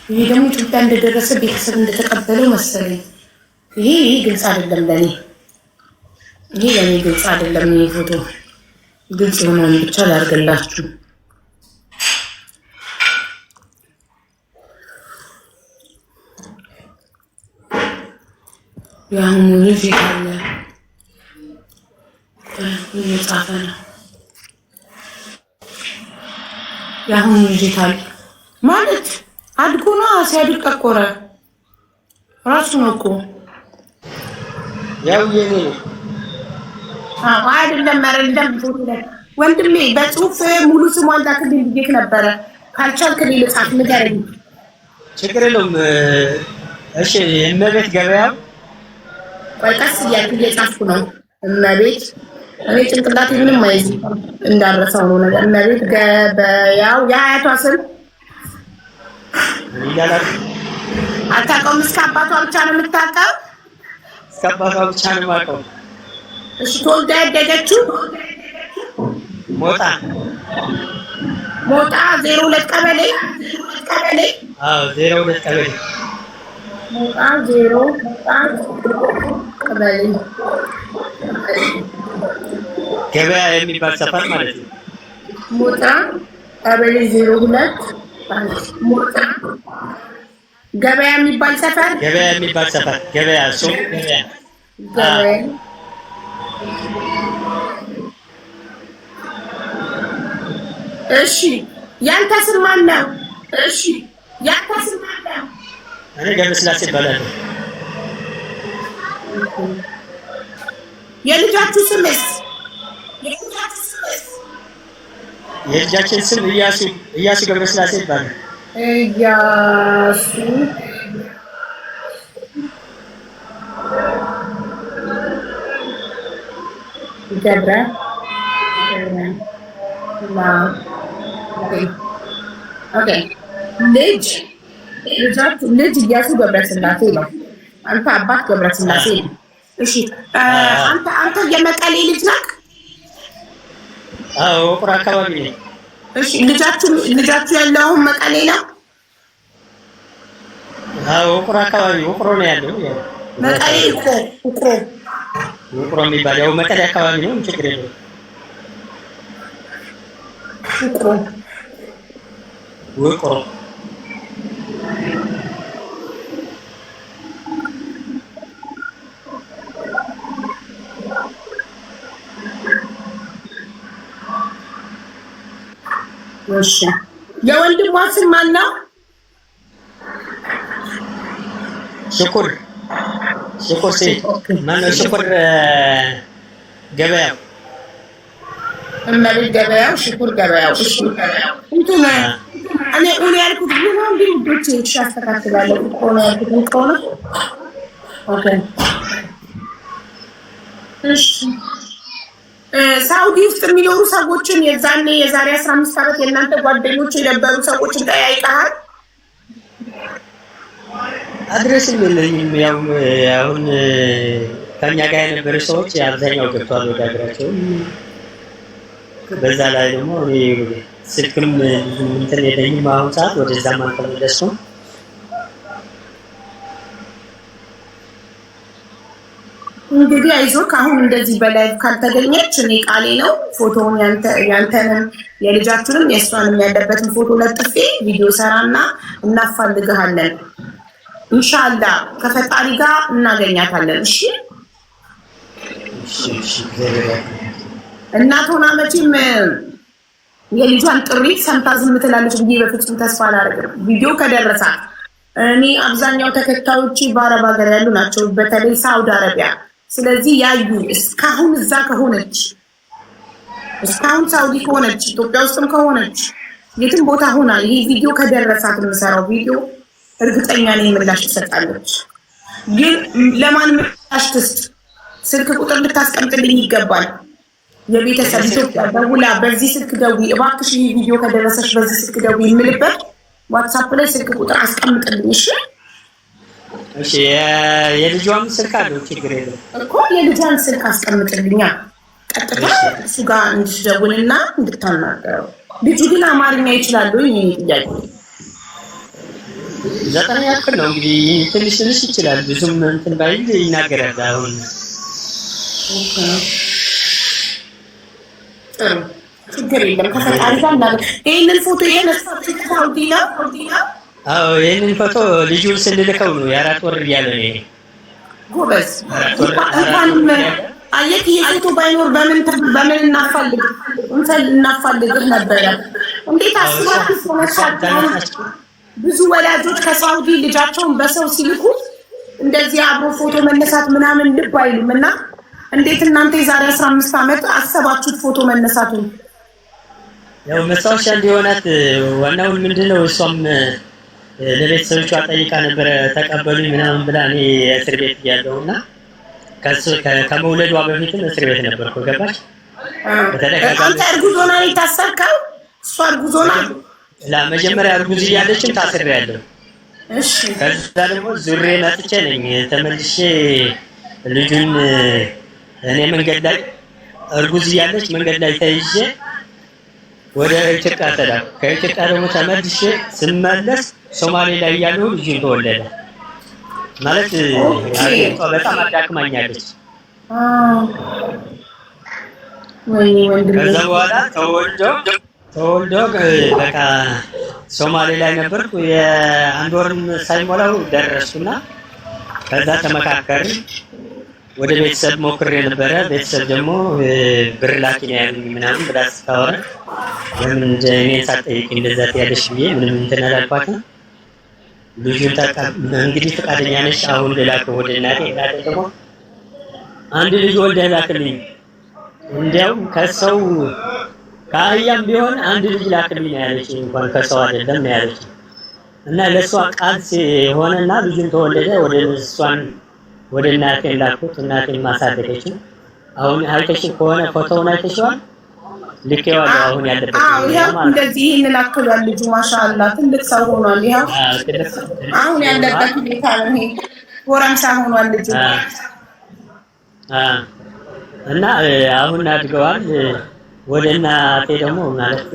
ይሄ ደግሞ ኢትዮጵያ እንደደረሰ ቤተሰብ እንደተቀበለው መሰለኝ። ይሄ ግልጽ አይደለም ለኔ። ይሄ ለኔ ግልጽ አይደለም። ይሄ ፎቶ ግልጽ የሆነውን ብቻ ላድርግላችሁ። የአሁኑ ልጅ ካለ እየጻፈ ነው። የአሁኑ ልጅ ካለ ማለት አድጎ ነው። ሲያድግ ጠቆረ። ራሱ ነው እኮ ያው የኔ አይደለም። አይደለም ፎቶ ላይ ወንድሜ በጽሁፍ ሙሉ ስሟን ላክልኝ ብዬሽ ነበረ። ካልቻልክ ልጻፍ ንገረኝ። ችግር የለውም። እሺ እመቤት ገበያው ቀስ እያልኩ እየጻፍኩ ነው። እመቤት እኔ ጭንቅላቴ ምንም አይዝ እንዳረሰው ነው ነገር። እመቤት ገበያው የሀያቷ ስም ይላል። አታውቀውም? እስከ አባቷ ብቻ ነው የምታውቀው? እስከ አባቷ ብቻ ነው የማውቀው። እሺ ተወልዳ ያደገችው ሞጣ ሞጣ 02 ቀበሌ አዎ 02 ቀበሌ ሞጣ 02 ቀበሌ ገበያ የሚባል ሰፈር ማለት ነው። ሞጣ ቀበሌ 02 ሞጣ ገበያ የሚባል ሰፈር ገበያ ሱቅ ገበያ እሺ ያንተ ስም ማን ነው? እኔ ገብረስላሴ እባላለሁ። የልጃችሁ ስምስ? የልጃችን ስም እያሱ ገብረስላሴ ይባላል። እያሱ ገብረ ልጅ እያሱ ገብረስላሴ ነው። አንተ አባት ገብረስላሴ ነው። እሺ አንተ የመቀሌ ልጅ ነህ? አዎ ውቅሮ አካባቢ ነኝ። እሺ ልጃችሁ ያለው አሁን መቀሌ ነው? አዎ ውቅሮ አካባቢ ውቅሮ ነው ያለው። መቀሌ ውቅሮ የሚባል ያው መቀሌ አካባቢ ነው። ችግር የለውም። ውቅሮ እሺ የወንድሟ ስም ማን ነው? ሽኩር ማነው? ሽኩር ገበያው እመቤት ገበያው ሽኩር ገበያው። እሺ እንትን እኔ ያልኩት ግን አንዴ ውዶቼ አስተካክላለሁ እኮ ነው ያልኩት ከሆነ ኦኬ። እሺ ሳውዲ ውስጥ የሚኖሩ ሰዎችን የዛሬ 15 ዓመት የእናንተ ጓደኞች የነበሩ ሰዎችን ጠያይቀሃል? አድሬስም የለኝም። ያው አሁን ከኛ ጋር የነበሩ ሰዎች አብዛኛው ገብተዋል ወደ ሀገራቸው። በዛ ላይ ደግሞ እኔ ስልክም እንትን የለኝም አሁን ሰዓት ወደዛም አልተመለስኩም። እንግዲህ አይዞህ አሁን እንደዚህ በላይ ካልተገኘች እኔ ቃሌ ነው ፎቶውን ያንተንም የልጃችሁንም የእሷንም ያለበትን ፎቶ ለጥፌ ቪዲዮ ሰራና እናፋልግሃለን። ኢንሻአላህ ከፈጣሪ ጋር እናገኛታለን። እሺ እናት ሆና መቼም የልጇን ጥሪ ሰምታ ዝም ትላለች ብዬ በፍጹም ተስፋ አላደርግም። ቪዲዮ ከደረሳት እኔ አብዛኛው ተከታዮች በአረብ ሀገር ያሉ ናቸው፣ በተለይ ሳውዲ አረቢያ። ስለዚህ ያዩ እስካሁን እዛ ከሆነች እስካሁን ሳውዲ ከሆነች ኢትዮጵያ ውስጥም ከሆነች የትም ቦታ ሆና ይሄ ቪዲዮ ከደረሳት የምሰራው ቪዲዮ እርግጠኛ ነኝ ምላሽ ትሰጣለች። ግን ለማን ምላሽ ትስጥ? ስልክ ቁጥር ልታስቀምጥልኝ ይገባል። የቤተሰብ ኢትዮጵያ ደውላ በዚህ ስልክ ደውዪ እባክሽ ይሄ ቪዲዮ ከደረሰሽ በዚህ ስልክ ደውዪ የምልበት ዋትስአፕ ላይ ስልክ ቁጥር አስቀምጥልኝ። እሺ የልጇን ስልክ አለው ችግር የለም እኮ የልጇን ስልክ አስቀምጥልኛ ቀጥታ እሱ ጋር እንድትደውልና እንድታናገረው። ልጁ ግን አማርኛ ይችላል ወይ? ይሄ ጥያቄ 9ኛ ክፍል ነው እንግዲህ ትንሽ ይችላል። ብዙም እንትን ባይል ይናገራል። አሁን ችግር የለም ከፈጣሪ ጋር እናገር። ይሄንን ፎቶ የተነሳው ሳውዲ ነው። አዎ ይሄንን ፎቶ ልጁን ስንልከው ነው የ4 ወር እያለ ነው። ይሄ ጎበዝ እንኳንም አየህ፣ ይሄ ፎቶ ባይኖር በምን እናፋልግህ ነበረ። እንዴት አስባችሁ ተነሳችሁ? ብዙ ወላጆች ከሳውዲ ልጃቸውን በሰው ሲልኩ እንደዚህ አብሮ ፎቶ መነሳት ምናምን ልብ አይሉም። እና እንዴት እናንተ የዛሬ 15 ዓመት አሰባችሁት ፎቶ መነሳቱን? ያው መስታወሻ እንዲሆናት ዋናውን ምንድነው እሷም ለቤተሰቦቿ ጠይቃ ነበረ ተቀበሉኝ ምናምን ብላ። እኔ እስር ቤት እያለሁና ከመውለዷ በፊትም እስር ቤት ነበርኩ። ገባሽ? አንተ እርጉዝ ሆና ነው የታሰርከው? እሷ እርጉዝ ሆና መጀመሪያ እርጉዝ እያለችም ታስሬያለሁ። እሺ ከዛ ደግሞ ዙሬ መጥቼ ነኝ ተመልሼ ልጁን እኔ መንገድ ላይ እርጉዝ እያለች መንገድ ላይ ተይዤ ወደ ኢትዮጵያ ተላኩ። ከኢትዮጵያ ደግሞ ተመልሼ ስመለስ ሶማሌ ላይ ያለው ልጅ ተወለደ። ማለት በጣም አዳክማኛለች። ከዛ በኋላ ተወልዶ በቃ ሶማሌ ላይ ነበርኩ። የአንድ ወርም ሳይሞላው ደረስኩና ከዛ ተመካከርን። ወደ ቤተሰብ ሞክሬ ነበረ። ቤተሰብ ደግሞ ብር ላኪ ነው ያሉኝ ምናምን ብላ ስታወራ ለምን እኔን ሳትጠይቂ እንደዛ ትያለሽ ብዬ ምንም እንትን አላልኳትም። ልጁን እንግዲህ ፈቃደኛ ነሽ አሁን ልላከው ወደ እናቴ። እናቴ ደግሞ አንድ ልጅ ወልደህ ላክልኝ፣ እንዲያውም ከሰው ከአህያም ቢሆን አንድ ልጅ ላክልኝ ነው ያለችኝ። እንኳን ከሰው አይደለም ነው ያለችኝ። እና ለእሷ ቃል ሲሆንና ልጁን ተወለደ። ወደ እናቴ ላኩት። እናቴን ማሳደገችው። አሁን አይተሽ ከሆነ ፎቶውን አይተሽዋል? ልኬዋለሁ። አሁን ያለበት እንደዚህ ይሄንን አክሏል ልጁ። ማሻአላ ትልቅ ሰው ሆኗል። ይሄው አሁን ያለበት ሁኔታ ነው። ይሄ ጎረምሳ ሆኗል ልጁ። እና አሁን አድገዋል። ወደ እናቴ ደግሞ ማለት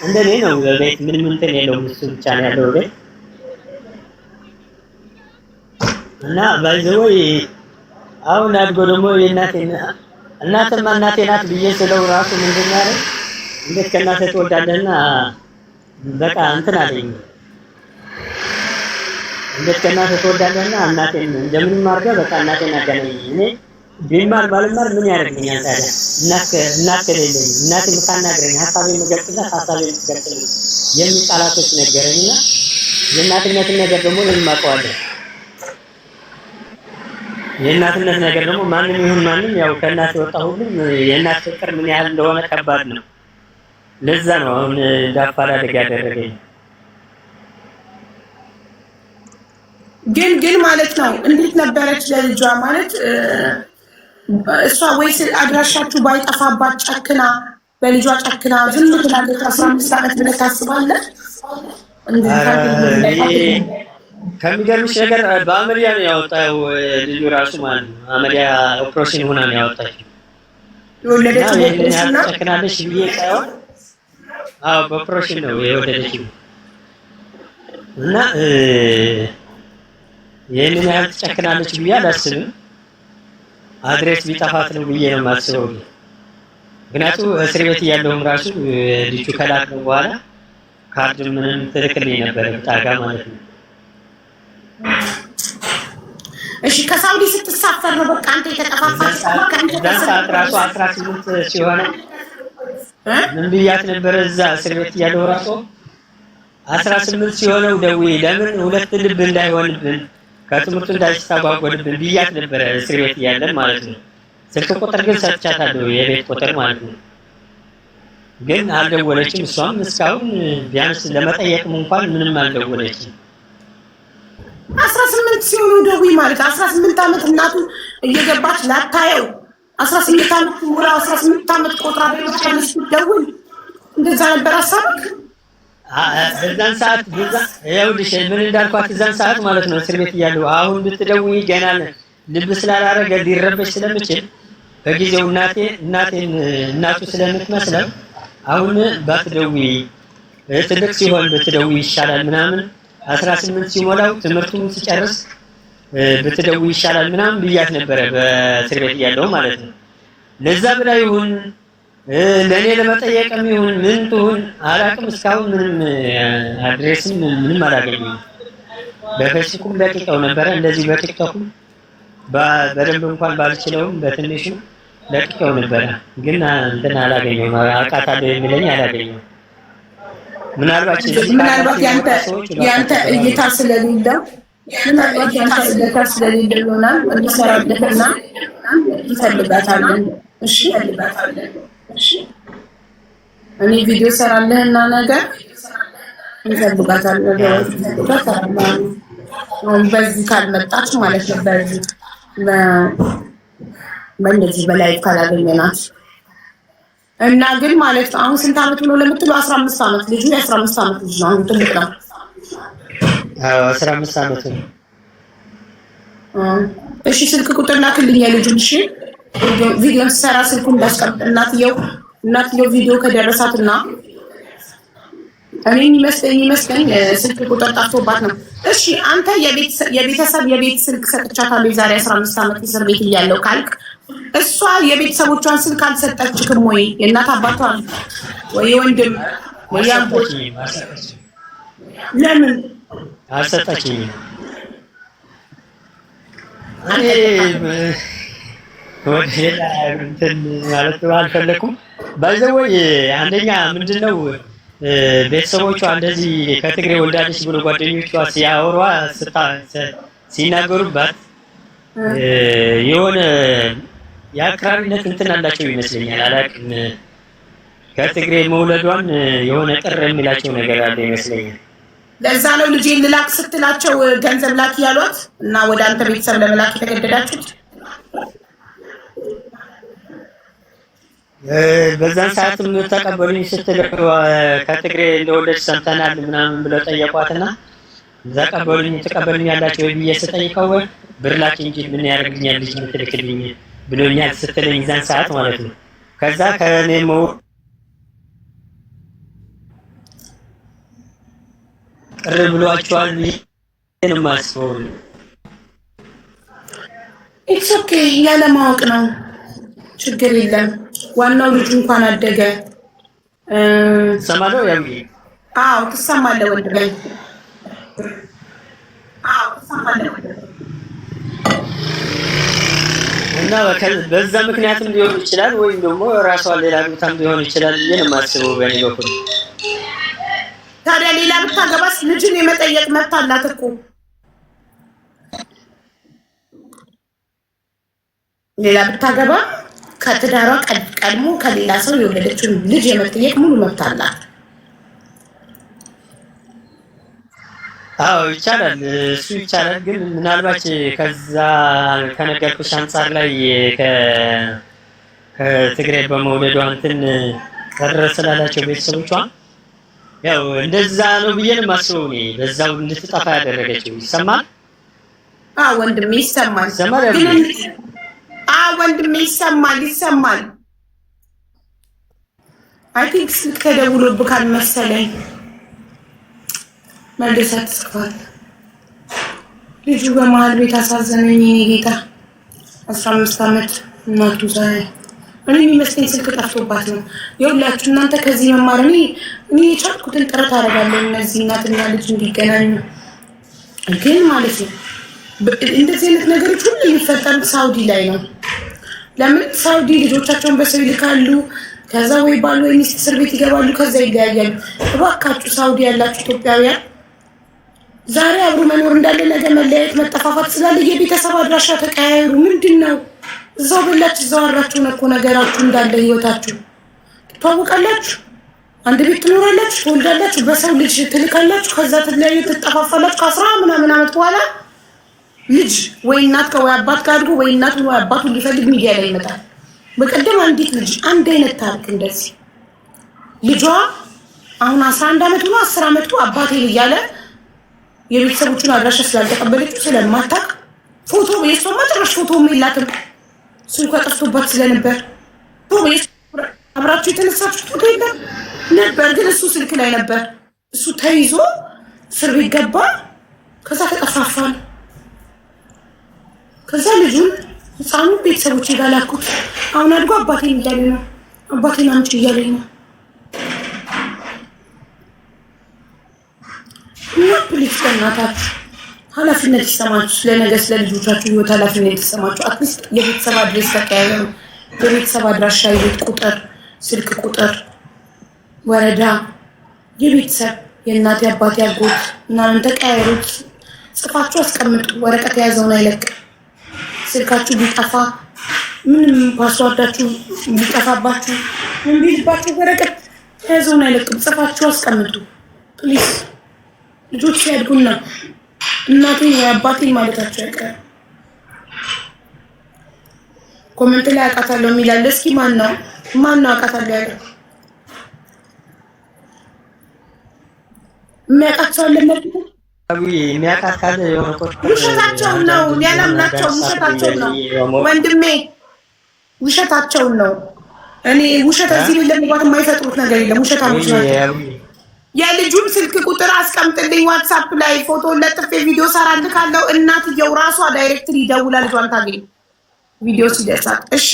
እንደኔ ነው። ቤት ምንም እንትን የለውም። እሱ ብቻ ነው ያለው ቤት እና ባይዘው አሁን አድጎ ደግሞ እናቴማ እናቴ ናት ብዬ ስለው ራሱ ምንድን ያለ እንዴት ከእናቴ ትወዳለህና በቃ እንትን አለኝ። እንዴት ከእናቴ ትወዳለህና እናቴን እንደምንም አድርገህ በቃ እናቴን አገናኝ። እኔ ቢማር ባልማር ምን ያደርገኛል ታዲያ? እናት ከሌለኝ እናቴ የምታናግረኝ ሀሳቤን የምገልጽላት ሀሳቤን የምትገልጽልኝ የሚል ቃላቶች ነገረኝና የእናትነትን ነገር ደግሞ እኔም አውቀዋለሁ። የእናትነት ነገር ደግሞ ማንም ይሁን ማንም ያው ከእናት የወጣ ሁሉም የእናት ፍቅር ምን ያህል እንደሆነ ከባድ ነው። ለዛ ነው አሁን እንዳፋላደግ ያደረገኝ። ግን ማለት ነው እንዴት ነበረች ለልጇ ማለት እሷ ወይስ አድራሻችሁ ባይጠፋባት ጨክና በልጇ ጨክና ዝም ትላለች? 15 ዓመት ብለህ ታስባለህ? ከሚገርምሽ ነገር በአመሊያ ነው ያወጣው ልጁ ራሱ ማለት ነው። አመሊያ ኦፕሬሽን ሆና ነው ያወጣችው። የወለደችው ጨክናለች ብዬ ሳይሆን በኦፕሬሽን ነው የወለደችው። እና ይህንን ያህል ትጨክናለች ብዬ አላስብም። አድሬስ ቢጠፋት ነው ብዬ ነው የማስበው። ምክንያቱም እስር ቤት እያለሁም ራሱ ልጁ ከላክነው በኋላ ካርድ ምንም ትልክልኝ ነበረ ብጣጋ ማለት ነው። እሺ ከሳውዲ ስትሳፈር ነው በቃ አንተ የተጠፋፋች ሰዓት ራሱ 18 ሲሆን ምን ብያት ነበረ? እዛ እስር ቤት እያለሁ ራሱ 18 ሲሆነው ደውዬ ለምን ሁለት ልብ እንዳይሆንብን ከትምህርቱ እንዳይስተጓጎልብን ብያት ነበረ እስር ቤት እያለን ማለት ነው። ስልክ ቁጥር ግን ሰጥቻታለሁ፣ የቤት ቁጥር ማለት ነው። ግን አልደወለችም። እሷም እስካሁን ቢያንስ ለመጠየቅም እንኳን ምንም አልደወለችም። 18 ሲሆኑ ደውይ ማለት 18 ዓመት እናቱ እየገባች ላታየው 18 ዓመት ሙላ 18 ዓመት ቆጥራ በተነሱ ደውል እንደዛ ነበር ሀሳብክ? በዛን ሰዓት ይኸውልሽ ምን እንዳልኳት እዛን ሰዓት ማለት ነው እስር ቤት እያለሁ አሁን ብትደውይ ገና ልብ ስላላረገ ሊረበሽ ስለምችል በጊዜው እናቱ ስለምትመስለው አሁን ባትደውይ ትልቅ ሲሆን ብትደውይ ይሻላል ምናምን 18 ሲሞላው ትምህርቱን ሲጨርስ ብትደውይ ይሻላል ምናምን ብያት ነበረ በእስር ቤት እያለሁ ማለት ነው። ለዛ ብላ ይሁን ለኔ ለመጠየቅም ይሁን ምን ትሁን አላውቅም። እስካሁን ምንም አድሬስም ምንም አላገኘሁም። በፌስቡክም ለቅቄው ነበረ እንደዚህ በቲክቶክም በደንብ እንኳን ባልችለውም በትንሹ ለቅቄው ነበረ። ግን እንትን አላገኘሁም። አውቃታለሁ የሚለኝ አላገኘሁም። ምናልባት ያንተ እይታ ስለሌለው ይሆናል እንሰራበትና ይፈልጋታለን። እሺ እኔ ቪዲዮ ሰራለህና ነገር እንፈልጋታለን። በዚህ ካልመጣች ማለት ነው በእንደዚህ በላይ ካላገኘናት እና ግን ማለት ነው አሁን ስንት ዓመት ነው ለምትለው 15 ዓመት ልጁ የ15 ዓመት ልጅ ነው። አሁን ትልቅ ነው። 15 ዓመት ነው። እሺ ስልክ ቁጥር ላክልኝ የልጁን። እሺ ቪዲዮን ሰራ ስልኩን እንዳስቀምጥ እናትየው እናትየው ቪዲዮ ከደረሳትና እኔ የሚመስለኝ ስልክ ቁጥር ጠፍቶባት ነው። እሺ አንተ የቤተሰብ የቤት ስልክ ሰጥቻታለሁ የዛሬ 15 ዓመት እስር ቤት እያለሁ ካልክ እሷ የቤተሰቦቿን ስልክ አልሰጠችክም ወይ? የእናት አባቷን ወይ ወንድም ወይ አጎት ለምን አልሰጠችኝም? ወደላ እንትን ማለት አልፈለኩም። ባይዘወይ አንደኛ ምንድነው ቤተሰቦቿ እንደዚህ ከትግሬ ወልዳለች ብሎ ጓደኞቿ ሲያወሯ ሲናገሩባት የሆነ የአክራሪነት እንትን አላቸው ይመስለኛል። አላውቅም። ከትግሬ መውለዷን የሆነ ቅር የሚላቸው ነገር አለ ይመስለኛል። ለዛ ነው ልጄን ልላክ ስትላቸው ገንዘብ ላክ ያሏት እና ወደ አንተ ቤተሰብ ለመላክ የተገደዳችሁት። በዛን ሰዓት ተቀበሉኝ ስትል ከትግሬ እንደወለድሽ ሰምተናል ምናምን ብለው ጠየቋትና ተቀበሉኝ ያላቸው ብዬ ስጠይቀው ብር ላክ እንጂ ምን ያደርግልኛል ልጅ የምትልክልኝ ብሎኛል ስትለኝ ዛን ሰዓት ማለት ነው። ከዛ ከኔ ቅር ብሏቸዋል ነው የማስበው። ኢትስ ኦኬ ያለማወቅ ነው፣ ችግር የለም። ዋናው ልጁ እንኳን አደገ። ሰማለው ያው አዎ ትሰማለህ ወንድሜ። አዎ ትሰማለህ ወንድሜ። እና በዛ ምክንያትም ሊሆን ይችላል ወይም ደግሞ ራሷ ሌላ ቦታም ሊሆን ይችላል ብዬ ነው የማስበው በእኔ በኩል። ታዲያ ሌላ ብታገባስ ልጅን የመጠየቅ መብት አላት እኮ። ሌላ ብታገባ ከትዳሯ ቀድሞ ከሌላ ሰው የወለደችውን ልጅ የመጠየቅ ሙሉ መብት አላት። አዎ ይቻላል፣ እሱ ይቻላል። ግን ምናልባት ከዛ ከነገርኩሽ አንፃር ላይ ከትግራይ በመውለዷ እንትን ቀረ ስላላቸው ቤተሰቦቿ ያው እንደዛ ነው ብዬ ነው የማስበው እኔ። በዛው እንድትጠፋ ያደረገችው ይሰማል። አዎ ወንድሜ ይሰማል። ወንድሜ ይሰማል። አይ ቲንክ ስልክ ተደውሎብካል መሰለኝ። መልሰት ስኳል ልጁ በመሀል ቤት አሳዘነኝ። የኔ ጌታ 15 ዓመት እናቱ ዛሬ እኔ የሚመስለኝ ስልክ ጠፍቶባት ነው። የሁላችሁ እናንተ ከዚህ መማር እኔ የቻልኩትን ጥረት አደርጋለሁ እነዚህ እናትና ልጅ እንዲገናኙ። ግን ማለት ነው እንደዚህ አይነት ነገሮች ሁሉ የሚፈጠሩት ሳውዲ ላይ ነው። ለምን ሳውዲ ልጆቻቸውን በሰው ይልካሉ፣ ከዛ ወይ ባል ወይ ሚስት እስር ቤት ይገባሉ፣ ከዛ ይለያያሉ። እባካችሁ ሳውዲ ያላችሁ ኢትዮጵያውያን ዛሬ አብሮ መኖር እንዳለ ነገ መለያየት መጠፋፋት ስላለ የቤተሰብ አድራሻ ተቀያየሩ። ምንድን ነው እዛው በላችሁ እዛው አራችሁ ነው እኮ ነገራችሁ እንዳለ ህይወታችሁ ትተዋወቃላችሁ፣ አንድ ቤት ትኖራላችሁ፣ ትወልዳላችሁ፣ በሰው ልጅ ትልካላችሁ፣ ከዛ ትለያዩ ትጠፋፋላችሁ። ከ10 ምናምን ዓመት በኋላ ልጅ ወይ እናት ወይ አባት ጋር አድጎ ወይ እናት ወይ አባቱ ሊፈልግ ሚዲያ ላይ ይመጣል። በቀደም አንዲት ልጅ አንድ አይነት ታሪክ እንደዚህ ልጇ አሁን 11 ዓመቱ ነው 10 ዓመቱ አባቴ እያለ የቤተሰቦቹን አድራሻ ስላልተቀበለችው ስለማታውቅ ፎቶ የሷማ ጭራሽ ፎቶ የላትም ስልኳ ጠፍቶባት ስለነበር አብራችሁ የተነሳችሁ ፎቶ የለም ነበር፣ ግን እሱ ስልክ ላይ ነበር። እሱ ተይዞ እስር ቤት ገባ። ከዛ ተጠፋፋን። ከዛ ልጁን ህፃኑ ቤተሰቦች ጋላኩት። አሁን አድጎ አባቴን እያለ ነው፣ አባቴን አምጪ እያለኝ ነው። እና ፕሊዝ በእናታችሁ ኃላፊነት ይሰማችሁ። ስለነገ ስለ ልጆቻችሁ ህይወት ኃላፊነት ይሰማችሁ። አትሊስት የቤተሰብ አድሬስ ተቀያየሩ። የቤተሰብ አድራሻ፣ የቤት ቁጥር፣ ስልክ ቁጥር፣ ወረዳ፣ የቤተሰብ የእናት የአባት ያጎት ምናምን ተቀያየሩት። ጽፋችሁ አስቀምጡ። ወረቀት የያዘውን አይለቅ። ስልካችሁ ቢጠፋ ምንም ፓስዋርዳችሁ ቢጠፋባችሁ ምን ቢልባችሁ ወረቀት የያዘውን አይለቅም። ጽፋችሁ አስቀምጡ ፕሊዝ። ልጆች ሲያድጉና እናቴ አባቴ ማለታቸው አይቀርም። ኮሜንት ላይ አውቃታለሁ የሚላለ እስኪ ማን ነው አውቃታለሁ ያለ የሚያውቃት ሰው አለ? የሚያውቃት ካለ የሆነ ውሸታቸውን ነው ያላምናቸው። ውሸታቸውን ነው ወንድሜ፣ ውሸታቸውን ነው። እኔ ውሸት እዚህ ለመግባት የማይፈጥሩት ነገር የለም። ውሸታሞች ናቸው። የልጁን ስልክ ቁጥር አስቀምጥልኝ ዋትሳፕ ላይ ፎቶ ለጥፌ ቪዲዮ ሰራልካለሁ። እናትየው ራሷ ዳይሬክትሊ ደውላ ልጇን ታገኝ ቪዲዮ ሲደርሳት። እሺ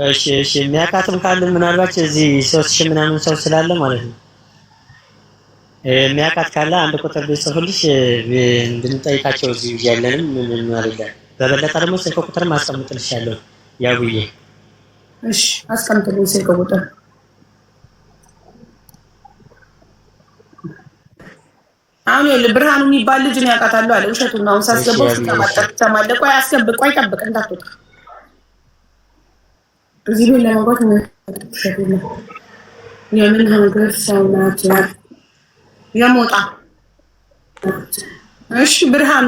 እሺ እሺ። የሚያውቃትም ካለ ምናልባት እዚህ 3000 ምናምን ሰው ስላለ ማለት ነው የሚያውቃት ካለ አንድ ቁጥር ቢጽፍልሽ እንድንጠይቃቸው እዚህ ያለንም ምን አይደለም። በበለጠ ደግሞ ስልክ ቁጥር ማስቀምጥልሻለሁ ያውዬ። እሺ አስቀምጥልኝ ስልክ ቁጥር። አሁን ብርሃኑ የሚባል ልጅ ነው ያውቃታለሁ አለ። ውሸቱን ነው ሳስገባው ሲተማጠቅ ተማለ። ቆይ አስገብቅ፣ ቆይ ጠብቅ እንዳትወጣ። እዚህ ቤት ለመግባት ነው ውሸቱ ነው። የምን ሀገር ሰው ናት የሞጣ? እሺ ብርሃኑ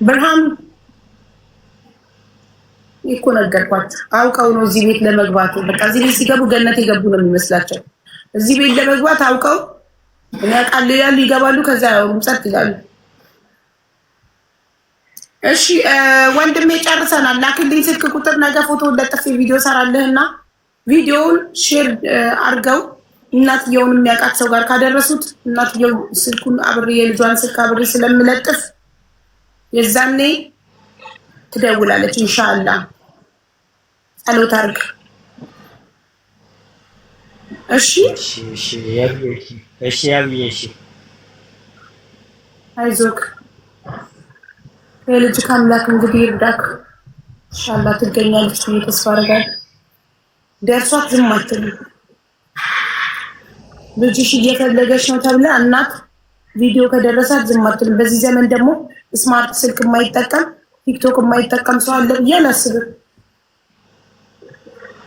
ብርሃኑ እኮ ነገርኳቸው። አውቀው ነው እዚህ ቤት ለመግባት። በቃ እዚህ ቤት ሲገቡ ገነት የገቡ ነው የሚመስላቸው። እዚህ ቤት ለመግባት አውቀው እኔ ቃል ይላሉ፣ ይገባሉ፣ ከዛ ያወሩም ጸጥ ይላሉ። እሺ ወንድሜ ጨርሰናል። ላክልኝ ስልክ ቁጥር፣ ነገ ፎቶ ለጥፌ ቪዲዮ ሰራልህና ቪዲዮውን ሼር አድርገው እናትየውን የሚያውቃት ሰው ጋር ካደረሱት እናትየው ስልኩን አብሬ የልጇን ስልክ አብሬ ስለምለጥፍ የዛኔ ትደውላለች። ኢንሻአላህ ጸሎት አድርግ። እሺ እሺ እሺ አይዞክ የልጅ ካምላክ እንግዲህ ይርዳክ። ኢንሻአላህ ትገኛለች ብዬ ተስፋ አደርጋለሁ። ደርሷት ዝም አትልም። ልጅሽ እየፈለገች ነው ተብላ እናት ቪዲዮ ከደረሳት ዝም አትልም። በዚህ ዘመን ደግሞ ስማርት ስልክ የማይጠቀም ቲክቶክ የማይጠቀም ሰው አለ ብዬ አላስብም።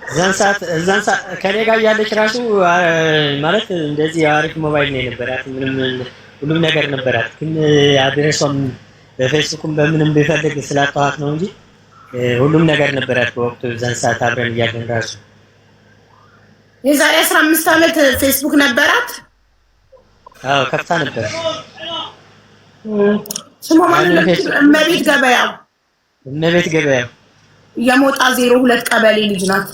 እዛን ሰዓት ከኔ ጋር ያለች ራሱ ማለት እንደዚህ አሪፍ ሞባይል ነው የነበራት። ሁሉም ነገር ነበራት። ግን አድሬሷም በፌስቡክም በምንም ቢፈልግ ስላጣኋት ነው እንጂ ሁሉም ነገር ነበራት በወቅቱ። እዛን ሰዓት አብረን እያለን ራሱ የዛሬ 15 ዓመት ፌስቡክ ነበራት። አዎ ከፍታ ነበር። ስሟ ማን ነው? እመቤት ገበያው። እመቤት ገበያው የሞጣ 02 ቀበሌ ልጅ ናት።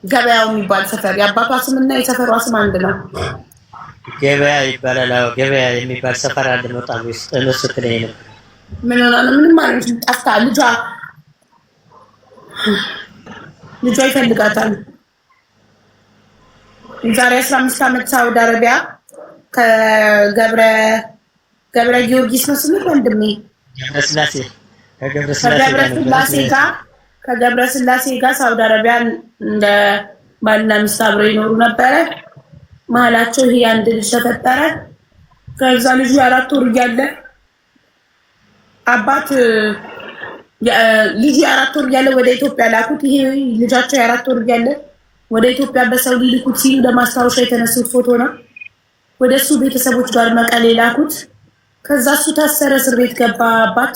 ገበያው የሚባል ሰፈር የአባቷ ስምና የሰፈሯ ስም አንድ ነው። ገበያ ይባላል። አዎ ገበያ የሚባል ሰፈር አለ ሞጣ ውስጥ። እነሱ ትለኝ ነበር። ምን ሆነ ነው? ምንም ማለት ነው። ጠፍታ ልጇ ይፈልጋታል። የዛሬ 15 ዓመት ሳውዲ አረቢያ ከገብረ ጊዮርጊስ ነው ስምህ ወንድሜ? ከገብረ ስላሴ ጋር ሳውዲ አረቢያ እንደ ባልና ሚስት አብረው ይኖሩ ነበረ። መሀላቸው ይሄ አንድ ልጅ ተፈጠረ። ከዛ ልጁ 4 ወር እያለ ልጁ 4 ወር እያለ ወደ ኢትዮጵያ ላኩት። ይሄ ልጃቸው 4 ወር እያለ ወደ ኢትዮጵያ በሰው ሊልኩት ሲሉ ለማስታወሻ የተነሱት ፎቶ ነው። ወደ እሱ ቤተሰቦች ጋር መቀሌ ላኩት። ከዛ እሱ ታሰረ፣ እስር ቤት ገባ አባት።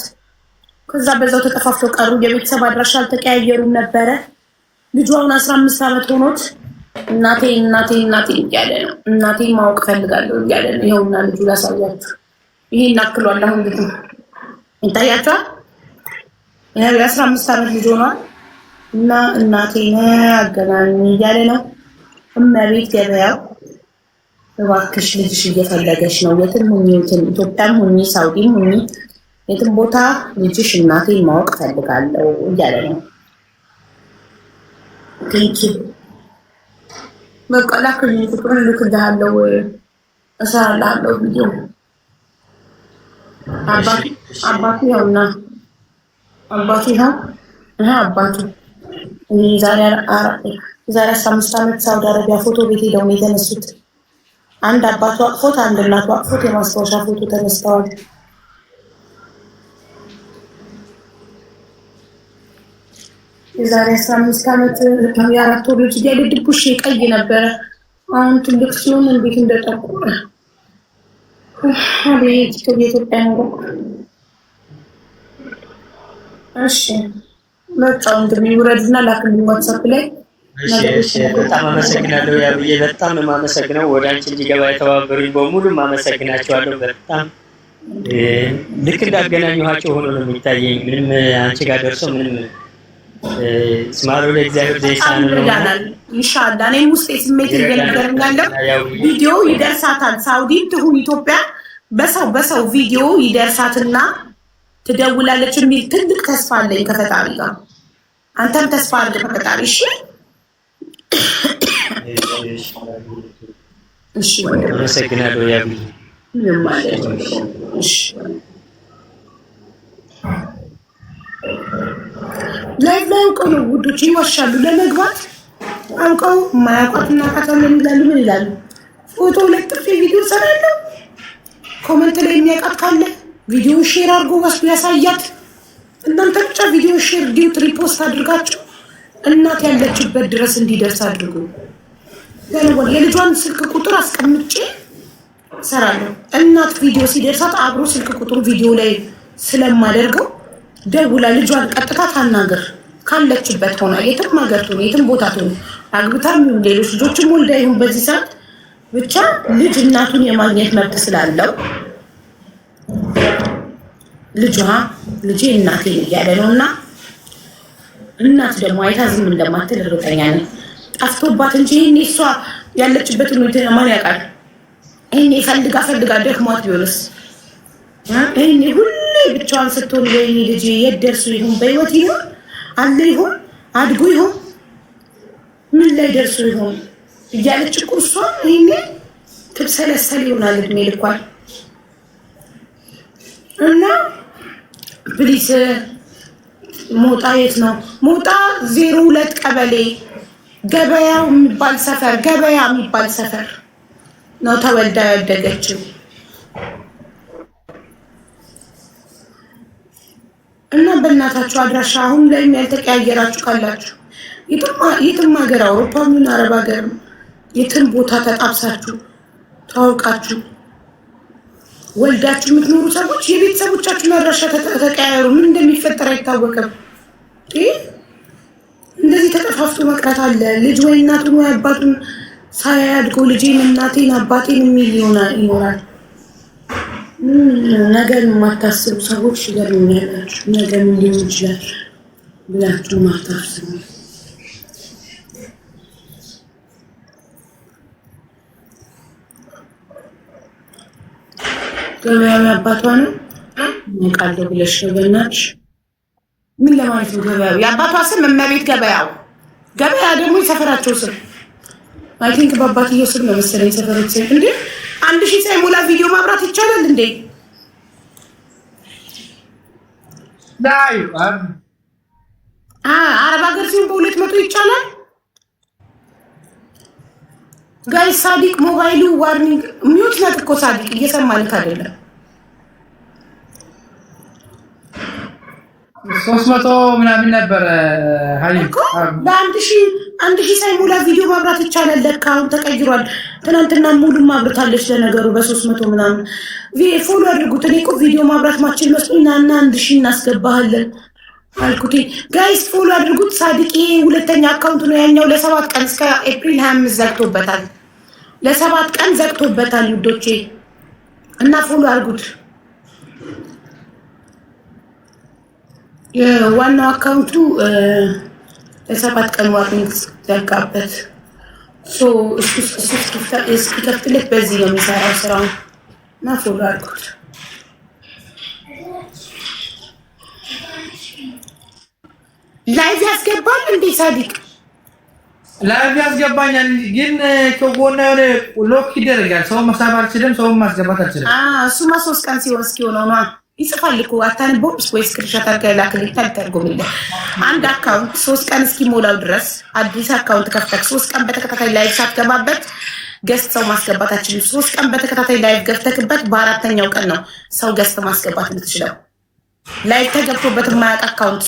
ከዛ በዛው ተጠፋፍተው ቀሩ። የቤተሰብ አድራሻ አልተቀያየሩም ነበረ። ልጁ አሁን 15 ዓመት ሆኖት እናቴ እያለ ነው። እናቴ ማወቅ ፈልጋለሁ እያለ ነው። ይኸውና ልጁ ላሳያችሁ። ይሄን አክሏል። አሁን ልጁ ይታያችኋል። የ15 ዓመት ልጅ ሆኗል እና እናቴን አገናኝ እያለ ነው። እመቤት ገበያው እባክሽ ልጅሽ እየፈለገች ነው። የትም ሁኚ፣ ኢትዮጵያም ሁኚ፣ ሳውዲም ሁኚ፣ የትም ቦታ ልጅሽ እናቴን ማወቅ ፈልጋለሁ እያለ ነው። ቴንኪ በቃ ላክልኝ፣ ቁጥሩን እልክልሃለሁ፣ እሰራልሃለሁ ቪዲዮ። አባቱ ይኸውና፣ አባቱ ይኸው አባቱ ዛሬ 15 ዓመት ሳውዲ አረቢያ ፎቶ ቤት ሄደው ነው የተነሱት። አንድ አባቱ አቅፎት፣ አንድ እናቱ አቅፎት የማስታወሻ ፎቶ ተነስተዋል። የዛሬ 15 ዓመት የ4 ወር ልጅ እያለ ድቡሽ ቀይ ነበረ። አሁን ትልቅ ሲሆን እንዴት እንደጠቆረ አቤት የኢትዮጵያ ኑሮ። እሺ መጣው እንደሚወረድና ላክልኝ ዋትስአፕ ላይ እሺ በጣም አመሰግናለሁ። ያብዬ በጣም ነው የማመሰግነው። ወደ አንቺ እንዲገባ የተባበሩኝ በሙሉ አመሰግናቸዋለሁ። በጣም ልክ እንዳገናኘኋቸው ሆኖ ነው የሚታየኝ። ምንም አንቺ ጋር ደርሶ ምንም ስማሩ ለእግዚአብሔር ዘይሳን ነው ኢንሻአላህ። እኔም ውስጤ ስሜት እየነገረኛለሁ። ቪዲዮ ይደርሳታል። ሳውዲ ትሁን ኢትዮጵያ በሰው ቪዲዮ ይደርሳትና ትደውላለች የሚል ትልቅ ተስፋ አለኝ ከፈጣሪ ጋር። አንተም ተስፋ አለ ከፈጣሪ። እሺ አመሰግናለሁ። ያብዬ ምንም ማለት ነው። እሺ ላይቭ ላይ አውቀው ነው ውዶች ይዋሻሉ ለመግባት አውቀው ማያውቋት እናቃታለን ይላሉ። ምን ይላሉ? ፎቶ ለጥፌ ቪዲዮ ሰራለሁ። ኮሜንት ላይ የሚያውቃት ካለ ቪዲዮ ሼር አድርጎ ወስዶ ያሳያት። እናንተ ብቻ ቪዲዮ ሼር ዲዩት ሪፖስት አድርጋችሁ እናት ያለችበት ድረስ እንዲደርስ አድርጉ። የልጇን ስልክ ቁጥር አስቀምጬ ሰራለሁ። እናት ቪዲዮ ሲደርሳት አብሮ ስልክ ቁጥሩ ቪዲዮ ላይ ስለማደርገው ደውላ ልጇን ቀጥታ ታናገር። ካለችበት ሆና የትም ሀገር ትሁን የትም ቦታ ትሁን አግብታም ይሁን ሌሎች ልጆችም ወልዳ ይሁን በዚህ ሰዓት ብቻ ልጅ እናቱን የማግኘት መብት ስላለው ልጄ እናቴ እያለ ነው እና እናት ደግሞ አይታ ዝም እንደማትል እርግጠኛ ነኝ። ጠፍቶባት እንጂ ይሄኔ እሷ ያለችበትን ሁኔታ ማን ያውቃል? ይሄኔ ፈልጋ ደክሟት ቢሆንስ? ይሄኔ ሁሌ ብቻዋን ስትሆን ወይኔ ልጄ የት ደርሶ ይሆን? በህይወት ይሆን አለ ይሆን አድጎ ይሆን ምን ላይ ደርሶ ይሆን እያለች እኮ እሷ ይሄኔ ትብሰለሰል ይሆናል እድሜ ልኳል። እና ፕሊስ ሞጣ የት ነው? ሞጣ 02 ቀበሌ ገበያው የሚባል ሰፈር ነው ተወልዳ ያደገችው። እና በእናታችሁ አድራሻ አሁን ላይ ያልተቀያየራችሁ ካላችሁ የትም ሀገር አውሮፓ ምን አረብ ሀገር የትም ቦታ ተጣብሳችሁ ታውቃችሁ ወልዳችሁ የምትኖሩ ሰዎች የቤተሰቦቻችሁን አድራሻ ተቀያየሩ። ምን እንደሚፈጠር አይታወቅም። እንደዚህ ተጠፋፍቶ መቅረት አለ። ልጅ ወይ እናቱን ወይ አባቱን ሳያድገው ልጄን እናቴን አባቴን የሚል ይኖራል። ነገር የማታስቡ ሰዎች ይገርሙኛላችሁ። ነገር ምን ሊሆን ይችላል ብላችሁ ማታስቡ ገበያው አባቷ ነው ቃልደ ብለሽ በእናትሽ ምን ለማለት ነው? ገበያው የአባቷ ስም እመቤት ገበያ ደግሞ የሰፈራቸው ስም አይ ቲንክ በአባትየው ስም ነው መሰለኝ የሰፈሮች ስም። እንዴ 1000 ሳይሞላ ቪዲዮ ማብራት ይቻላል እንዴ? ዳይ አረብ ሀገር ሲሆን በ200 ይቻላል። ጋይስ ሳዲቅ ሞባይሉ ዋርኒንግ ሚውት ናት እኮ ሳዲቅ እየሰማልክ አይደለም። 300 ምናምን ነበር እኮ በ1000 ሳይሞላ ቪዲዮ ማብራት ይቻላል። ለካ አሁን ተቀይሯል። ትናንትና ሙሉ ማብራታለች ለነገሩ በ300 ምናምን ፎሎ አድርጉት። እኔ እኮ ቪዲዮ ማብራት ማችል መስሎኝ እና 1000 እናስገባሃለን አልኩት። ጋይስ ፎሎ አድርጉት። ሳዲቅ ሁለተኛ አካውንት ነው ያኛው። ለ7 ቀን እስከ ኤፕሪል 25 ዘግቶበታል። ለ7 ቀን ዘግቶበታል ውዶቼ እና ፎሎ አድርጉት። የዋናው አካውንቱ ለ7 ቀን ዋርኒንግ ዘጋበት። እስኪከፍትለት በዚህ ነው የሚሰራው ስራውን እና ፎሎ አድርጉት። ላይቭ ያስገባል እንዴ ሳዲቅ? ላይቭ ያስገባኛል ግን ከጎና የሆነ ሎክ ይደረጋል። ሰው መሳብ አልችልም፣ ሰው ማስገባት አልችልም። እሱማ 3 ቀን ሲሆን እስኪሆነው ነው ይጽፋል እኮ አታንቦም ወይ ስክሪንሾት አድርገህ ታልተርጎምልህ። አንድ አካውንት 3 ቀን እስኪሞላው ድረስ አዲስ አካውንት ከፍተህ 3 ቀን በተከታታይ ላይቭ ሳትገባበት ገስት ሰው ማስገባት አትችልም። 3 ቀን በተከታታይ ላይቭ ገብተክበት በአራተኛው ቀን ነው ሰው ገስት ማስገባት የምትችለው። ላይቭ ተገብቶበት የማያውቅ አካውንት